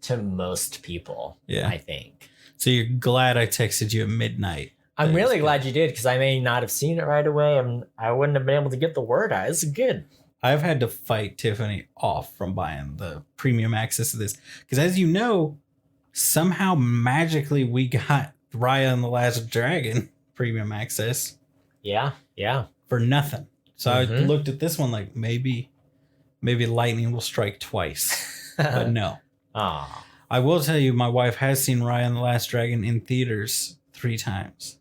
to most people. Yeah. I think. So you're glad I texted you at midnight. I'm really glad you did, because I may not have seen it right away, and I wouldn't have been able to get the word out. This is good. I've had to fight Tiffany off from buying the premium access to this. Because as you know, somehow magically we got Raya and the Last Dragon premium access. Yeah. For nothing. So I looked at this one like maybe lightning will strike twice. But no. Aw. I will tell you, my wife has seen Raya and the Last Dragon in theaters 3 times.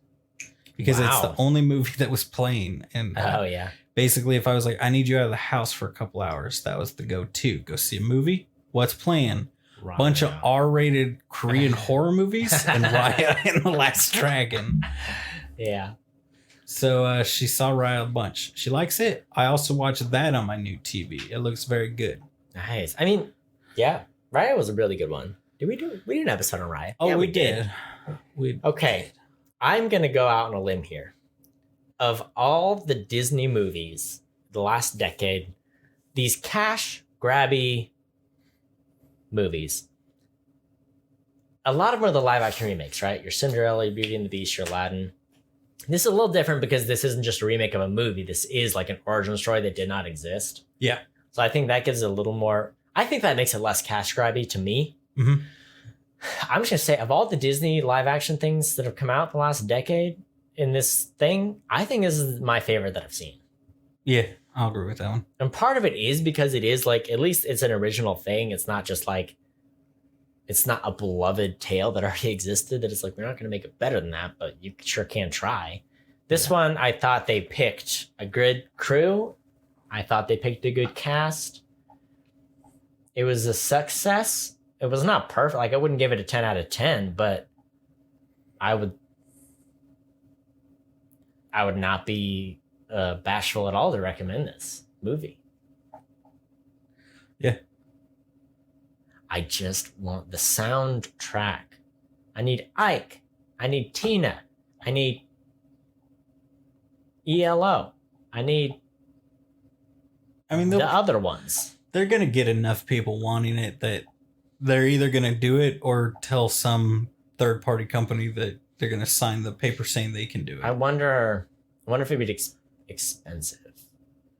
Because it's the only movie that was playing. And yeah. basically, if I was like, I need you out of the house for a couple hours, that was the go-to. Go see a movie. What's playing? Right. Bunch of R-rated Korean horror movies and Raya and the Last Dragon. Yeah. So she saw Raya a bunch. She likes it. I also watched that on my new TV. It looks very good. Nice. I mean, yeah, Raya was a really good one. We did an episode on Raya. Oh, yeah, we did. Okay. I'm going to go out on a limb here. Of all the Disney movies the last decade, these cash grabby movies, a lot of them are the live action remakes, right? Your Cinderella, your Beauty and the Beast, your Aladdin. This is a little different because this isn't just a remake of a movie. This is like an origin story that did not exist. Yeah. So I think that gives it a little more, I think that makes it less cash grabby to me. Mm-hmm. I'm just going to say, of all the Disney live action things that have come out the last decade in this thing, I think this is my favorite that I've seen. Yeah, I'll agree with that one. And part of it is because it is like, at least it's an original thing. It's not just like, it's not a beloved tale that already existed that it's like, we're not going to make it better than that, but you sure can try. This one, I thought they picked a good crew. I thought they picked a good cast. It was a success. It was not perfect. Like, I wouldn't give it a 10 out of 10, but I would not be bashful at all to recommend this movie. Yeah. I just want the soundtrack. I need Ike. I need Tina. I need ELO. I need the other ones. They're going to get enough people wanting it that they're either going to do it or tell some third-party company that they're going to sign the paper saying they can do it. I wonder if it'd be expensive.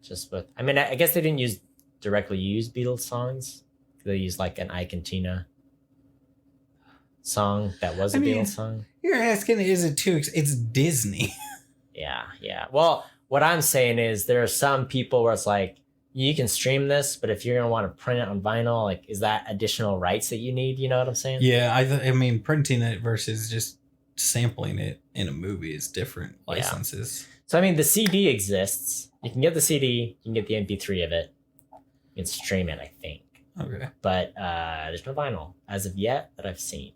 Just with, I mean, I guess they didn't directly use Beatles songs. They used like an Ike and Tina song that was a Beatles song. You're asking, is it too? It's Disney. Yeah. Well, what I'm saying is there are some people where it's like, you can stream this, but if you're going to want to print it on vinyl, like, is that additional rights that you need? You know what I'm saying? Yeah, I mean, printing it versus just sampling it in a movie is different licenses. Yeah. So, I mean, the CD exists. You can get the CD. You can get the MP3 of it. You can stream it, I think. Okay. But there's no vinyl as of yet that I've seen.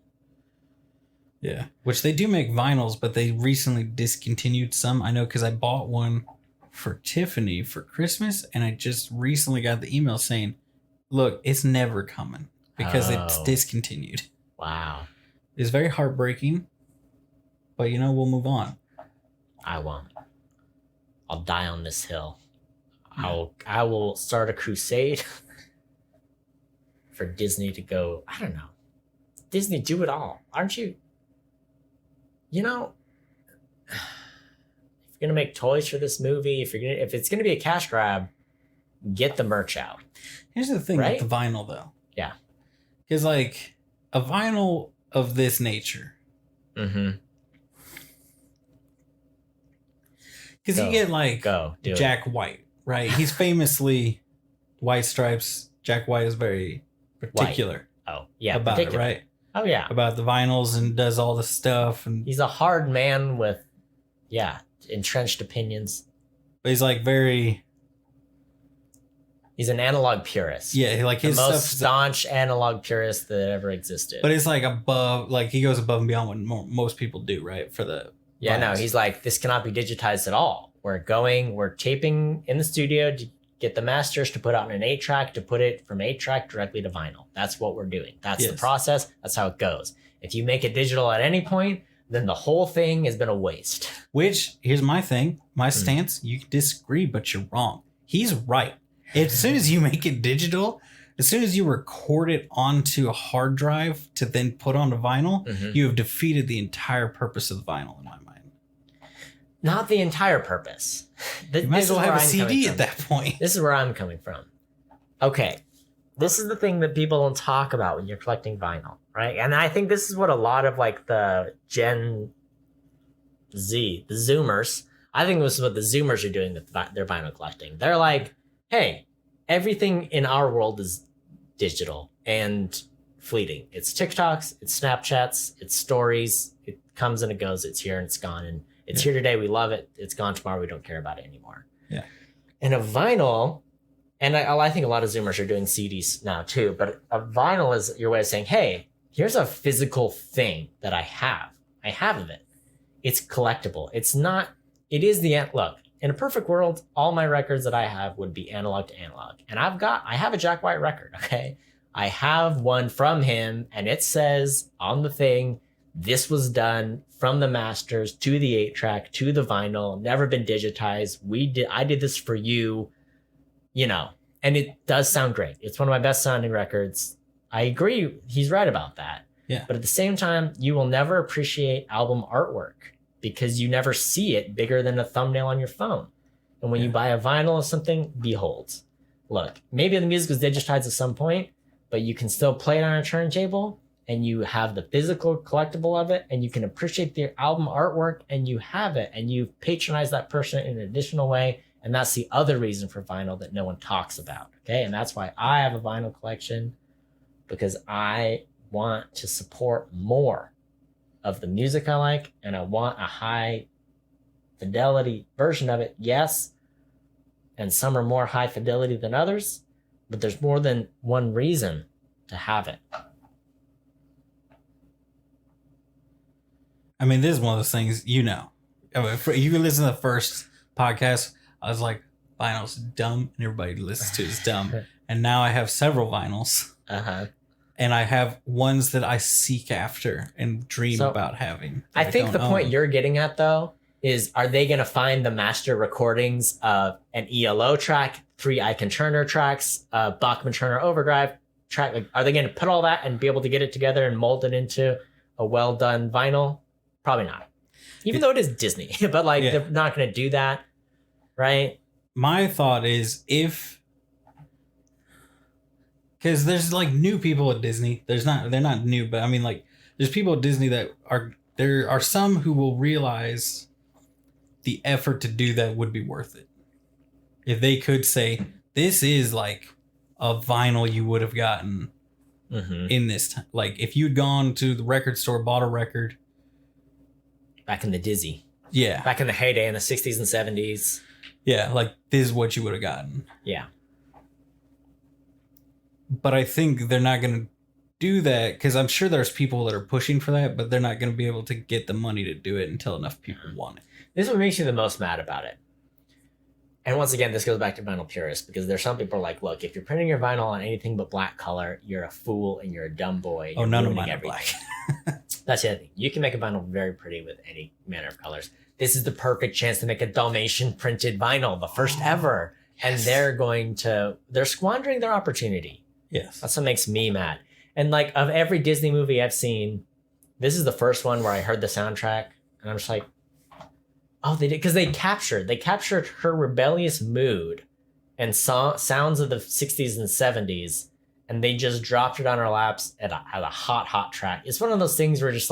Yeah, which they do make vinyls, but they recently discontinued some. I know because I bought one for Tiffany for Christmas, and I just recently got the email saying, look, it's never coming because it's discontinued. Wow. It's very heartbreaking, but we'll move on. I won't. I'll die on this hill. I will start a crusade for Disney to go, I don't know. Disney, do it all. Aren't you? If you're gonna make toys for this movie, if it's gonna be a cash grab, get the merch out. Here's the thing with the vinyl, though. Yeah, because like a vinyl of this nature, because you get like Jack White, right? He's famously White Stripes. Jack White is very particular. Oh yeah, about it, right? Oh yeah, about the vinyls and does all the stuff, and he's a hard man with entrenched opinions. But he's like very. He's an analog purist. Yeah, like the his most stuff. staunch analog purist that ever existed. But it's like above, like he goes above and beyond what most people do, right? For the yeah, vinyls. no, he's like, this cannot be digitized at all. We're taping in the studio to get the masters to put out an 8-track to put it from 8-track directly to vinyl. That's what we're doing. That's the process. That's how it goes. If you make it digital at any point, then the whole thing has been a waste. Which, here's my thing, my stance, you can disagree, but you're wrong. He's right. As soon as you make it digital, as soon as you record it onto a hard drive to then put on a vinyl, you have defeated the entire purpose of the vinyl in my mind. Not the entire purpose. You might as well have a CD at that point. This is where I'm coming from. Okay. This is the thing that people don't talk about when you're collecting vinyl, right? And I think this is what a lot of like the Gen Z, the Zoomers, I think this is what the Zoomers are doing with their vinyl collecting. They're like, hey, everything in our world is digital and fleeting. It's TikToks, it's Snapchats, it's stories. It comes and it goes. It's here and it's gone. And it's here today. We love it. It's gone tomorrow. We don't care about it anymore. Yeah. And a vinyl, and I think a lot of Zoomers are doing CDs now too, but a vinyl is your way of saying, hey, here's a physical thing that I have. I have of it. It's collectible. It is look, in a perfect world, all my records that I have would be analog to analog. And I have a Jack White record, okay? I have one from him, and it says on the thing, this was done from the masters to the 8-track to the vinyl, never been digitized. I did this for you, and it does sound great. It's one of my best sounding records. I agree, he's right about that. Yeah. But at the same time, you will never appreciate album artwork because you never see it bigger than a thumbnail on your phone. And when you buy a vinyl or something, behold. Look, maybe the music was digitized at some point, but you can still play it on a turntable and you have the physical collectible of it and you can appreciate the album artwork and you have it and you patronize that person in an additional way. And that's the other reason for vinyl that no one talks about. Okay. And that's why I have a vinyl collection, because I want to support more of the music I like, and I want a high fidelity version of it. Yes. And some are more high fidelity than others, but there's more than one reason to have it. I mean, this is one of those things, I mean, you can listen to the first podcast. I was like, vinyl's dumb, and everybody listens to it is dumb. And now I have several vinyls. And I have ones that I seek after and dream about having. I think the point you're getting at, though, is are they going to find the master recordings of an ELO track, 3 Icon Turner tracks, Bachman Turner Overdrive track? Like, are they going to put all that and be able to get it together and mold it into a well-done vinyl? Probably not. Even though it is Disney. But, they're not going to do that, right? My thought is because there's new people at Disney. They're not new, but I mean there's people at Disney that there are some who will realize the effort to do that would be worth it. If they could say, this is like a vinyl you would have gotten in this time. Like if you'd gone to the record store, bought a record. Back in the Dizzy. Yeah. Back in the heyday in the 60s and 70s. Yeah, this is what you would have gotten. Yeah. But I think they're not going to do that because I'm sure there's people that are pushing for that, but they're not going to be able to get the money to do it until enough people want it. This is what makes you the most mad about it. And once again, this goes back to vinyl purists, because there's some people like, look, if you're printing your vinyl on anything but black color, you're a fool and you're a dumb boy. Oh, none of mine are black. That's the other thing. You can make a vinyl very pretty with any manner of colors. This is the perfect chance to make a Dalmatian printed vinyl, the first ever. Yes. And they're squandering their opportunity. Yes. That's what makes me mad. And of every Disney movie I've seen, this is the first one where I heard the soundtrack and I'm just like, oh, they did, because they captured her rebellious mood and sounds of the 60s and 70s, and they just dropped it on our laps at a hot track. It's one of those things where just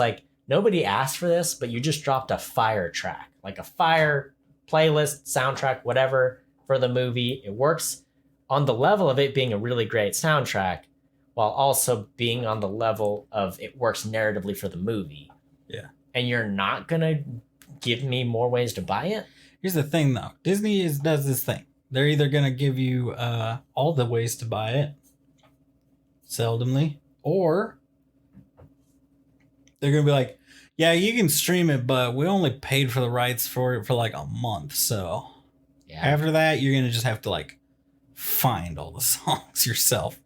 nobody asked for this, but you just dropped a fire track, like a fire playlist, soundtrack, whatever, for the movie. It works on the level of it being a really great soundtrack, while also being on the level of it works narratively for the movie. Yeah. And you're not going to give me more ways to buy it? Here's the thing, though. Disney does this thing. They're either gonna give you all the ways to buy it, seldomly, or they're gonna be like, yeah, you can stream it, but we only paid for the rights for it for like a month. So after that, you're gonna just have to like find all the songs yourself.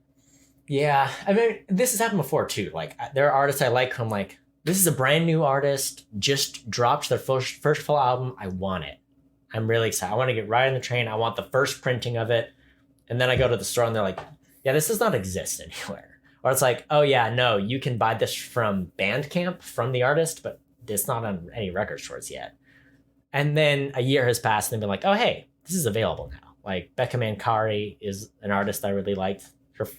Yeah, I mean, this has happened before too. Like, there are artists I like who I'm like, this is a brand new artist, just dropped their first full album. I want it. I'm really excited. I want to get right on the train. I want the first printing of it. And then I go to the store and they're like, yeah, this does not exist anywhere. Or it's like, oh yeah, no, you can buy this from Bandcamp, from the artist, but it's not on any record stores yet. And then a year has passed and they've been like, oh, hey, this is available now. Like, Becca Mancari is an artist I really liked,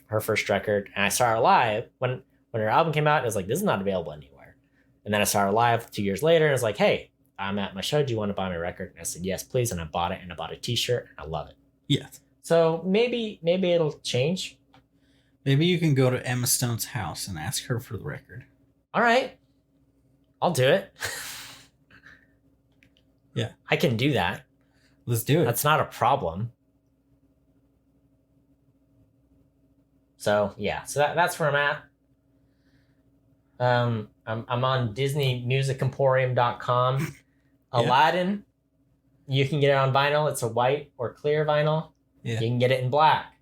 her first record. And I saw her live when her album came out. It was like, this is not available anywhere. And then I saw her live 2 years later and it's like, hey, I'm at my show. Do you want to buy my record? And I said, yes, please. And I bought it, and I bought a t-shirt, and I love it. Yes. So maybe it'll change. Maybe you can go to Emma Stone's house and ask her for the record. All right. I'll do it. Yeah. I can do that. Let's do it. That's not a problem. So yeah, so that's where I'm at. I'm on DisneyMusicEmporium.com. Aladdin, you can get it on vinyl. It's a white or clear vinyl. Yeah. You can get it in black.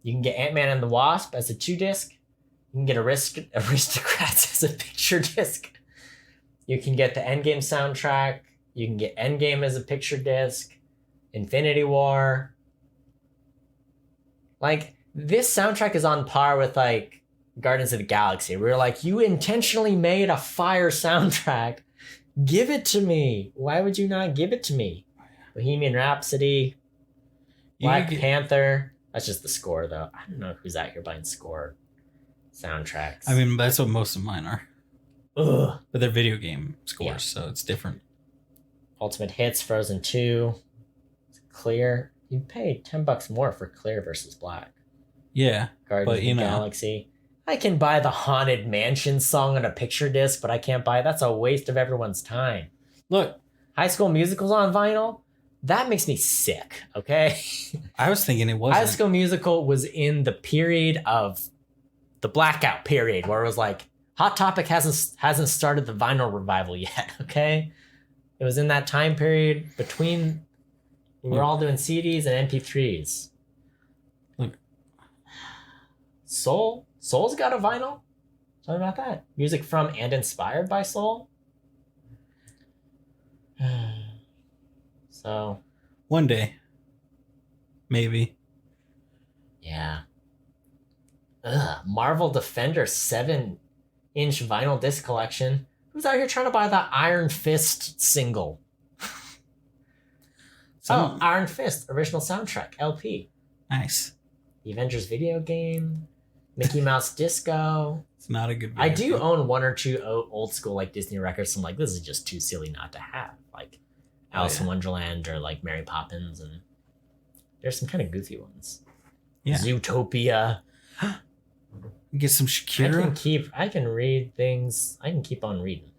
You can get Ant-Man and the Wasp as a 2-disc. You can get Aristocrats as a picture disc. You can get the Endgame soundtrack. You can get Endgame as a picture disc. Infinity War. Like, this soundtrack is on par with, like, Guardians of the Galaxy. We're like, you intentionally made a fire soundtrack. Give it to me. Why would you not give it to me? Bohemian Rhapsody, Black Panther. That's just the score, though. I don't know who's out here buying score soundtracks. I mean, that's what most of mine are. Ugh. But they're video game scores, so it's different. Ultimate Hits, Frozen 2. It's clear. You pay $10 more for clear versus black. Yeah. Guardians of the Galaxy. I can buy the Haunted Mansion song on a picture disc, but I can't buy it. That's a waste of everyone's time. Look, High School Musical's on vinyl. That makes me sick, okay? I was thinking it wasn't. High School Musical was in the period of the blackout period where it was like, Hot Topic hasn't started the vinyl revival yet, okay? It was in that time period between we were all doing CDs and MP3s. Look. Soul's got a vinyl? Tell me about that. Music from and inspired by Soul? So. One day. Maybe. Yeah. Marvel Defender 7-inch vinyl disc collection. Who's out here trying to buy that Iron Fist single? Iron Fist, original soundtrack, LP. Nice. The Avengers video game. Mickey Mouse Disco. It's not a good video I do game. own one or two old school like Disney records. So I'm like, this is just too silly not to have. Like Alice in Wonderland or like Mary Poppins, and there's some kind of goofy ones. Yeah. Zootopia. Get some Shakira. I can read things. I can keep on reading.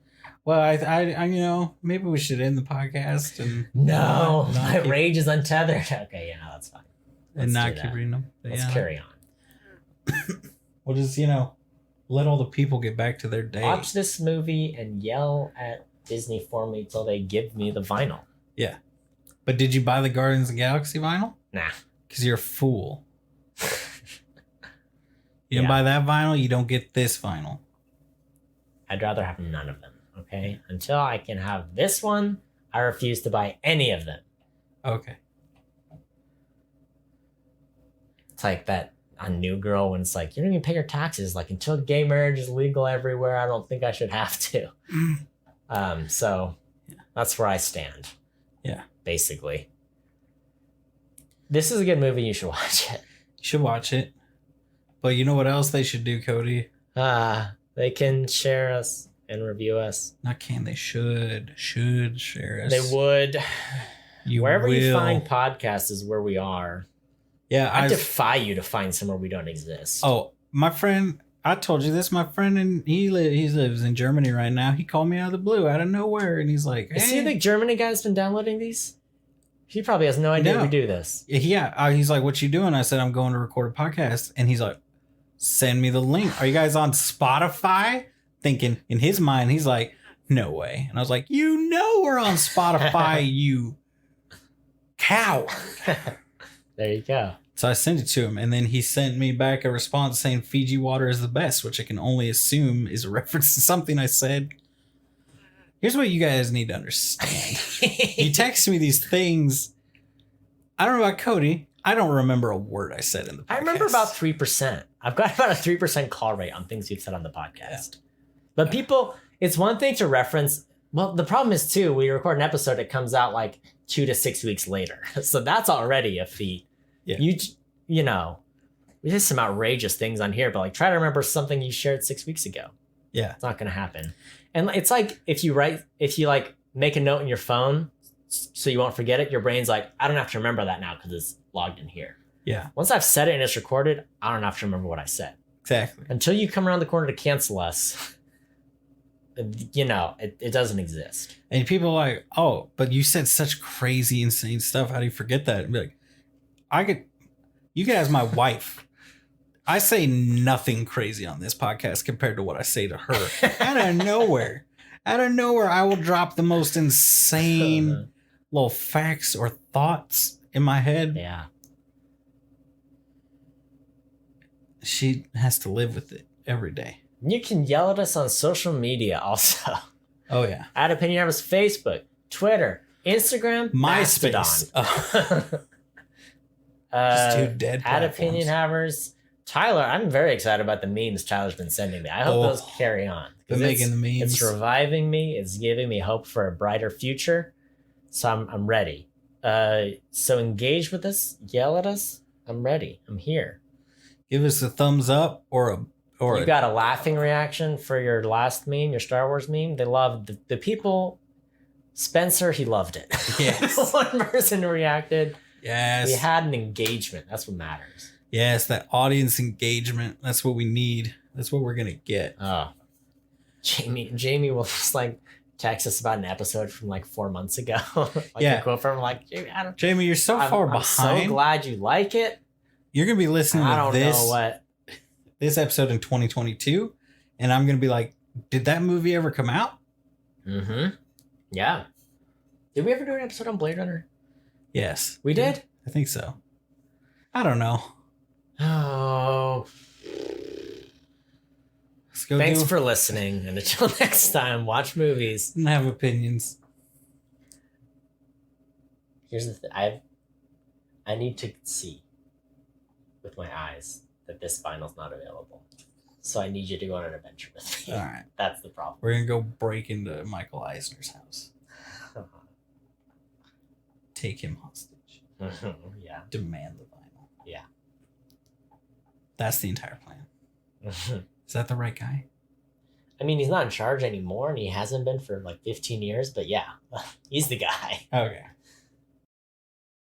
Well, I maybe we should end the podcast and no, my rage is untethered. Okay, yeah, no, that's fine. And not keep reading them. Let's carry on. We'll just, let all the people get back to their day. Watch this movie and yell at Disney for me till they give me the vinyl. Yeah. But did you buy the Guardians of the Galaxy vinyl? Nah. Because you're a fool. You didn't buy that vinyl, you don't get this vinyl. I'd rather have none of them, okay? Until I can have this one, I refuse to buy any of them. Okay. It's like that on New Girl when it's like, you don't even pay your taxes. Like, until gay marriage is legal everywhere, I don't think I should have to. So that's where I stand. Yeah. Basically. This is a good movie. You should watch it. You should watch it. But you know what else they should do, Cody? They can share us and review us. Not can, they should share us. They would. Wherever will. you find podcasts is where we are. Yeah, I defy you to find somewhere we don't exist. Oh, my friend, I told you this. My friend, he lives in Germany right now. He called me out of the blue, out of nowhere, and he's like, "Hey." Is he the Germany guy that's been downloading these? He probably has no idea No. we do this. Yeah. He's like, what you doing? I said, I'm going to record a podcast. And he's like, send me the link. Are you guys on Spotify? Thinking in his mind, he's like, no way. And I was like, you know we're on Spotify, you cow. There you go. So I sent it to him, and then he sent me back a response saying Fiji water is the best, which I can only assume is a reference to something I said. Here's what you guys need to understand. You text me these things. I don't know about Cody. I don't remember a word I said in the podcast. I remember about 3%. I've got about a 3% call rate on things you've said on the podcast. But people, it's one thing to reference. Well, the problem is, too, we record an episode, it comes out like 2 to 6 weeks later. So that's already a feat. Yeah. You know, there's some outrageous things on here, but like try to remember something you shared 6 weeks ago. Yeah. It's not going to happen. And it's like if you like make a note in your phone so you won't forget it, your brain's like, I don't have to remember that now because it's logged in here. Yeah. Once I've said it and it's recorded, I don't have to remember what I said. Exactly. Until you come around the corner to cancel us, you know, it doesn't exist. And people are like, oh, but you said such crazy, insane stuff. How do you forget that? And be like, you guys, my wife. I say nothing crazy on this podcast compared to what I say to her. Out of nowhere, I will drop the most insane little facts or thoughts in my head. Yeah. She has to live with it every day. You can yell at us on social media also. Oh, yeah. At Opinion Havers, Facebook, Twitter, Instagram, MySpace. Mastodon. Just two dead At platforms. Opinion Havers. Tyler, I'm very excited about the memes Tyler's been sending me. I hope those carry on. Been making the memes. It's reviving me. It's giving me hope for a brighter future. So I'm ready. So engage with us. Yell at us. I'm ready. I'm here. Give us a thumbs up or You got a laughing reaction for your last meme, your Star Wars meme. They loved the people. Spencer, he loved it. Yes. One person reacted. Yes. We had an engagement. That's what matters. Yes, that audience engagement. That's what we need. That's what we're gonna get. Oh, Jamie will just like text us about an episode from like 4 months ago. A quote from like, Jamie, you're so far behind. I'm so glad you like it. You're gonna be listening to this episode in 2022, and I'm gonna be like, did that movie ever come out? Mm-hmm. Yeah. Did we ever do an episode on Blade Runner? Yes. We did? I think so. I don't know. Oh. Let's go. Thanks for listening, and until next time, watch movies. And have opinions. Here's the thing. I need to see with my eyes that this vinyl's not available. So I need you to go on an adventure with me. All right. That's the problem. We're going to go break into Michael Eisner's house. Take him hostage. Yeah. Demand the vinyl. Yeah. That's the entire plan. Is that the right guy? I mean, he's not in charge anymore, and he hasn't been for like 15 years, but yeah, he's the guy. Okay.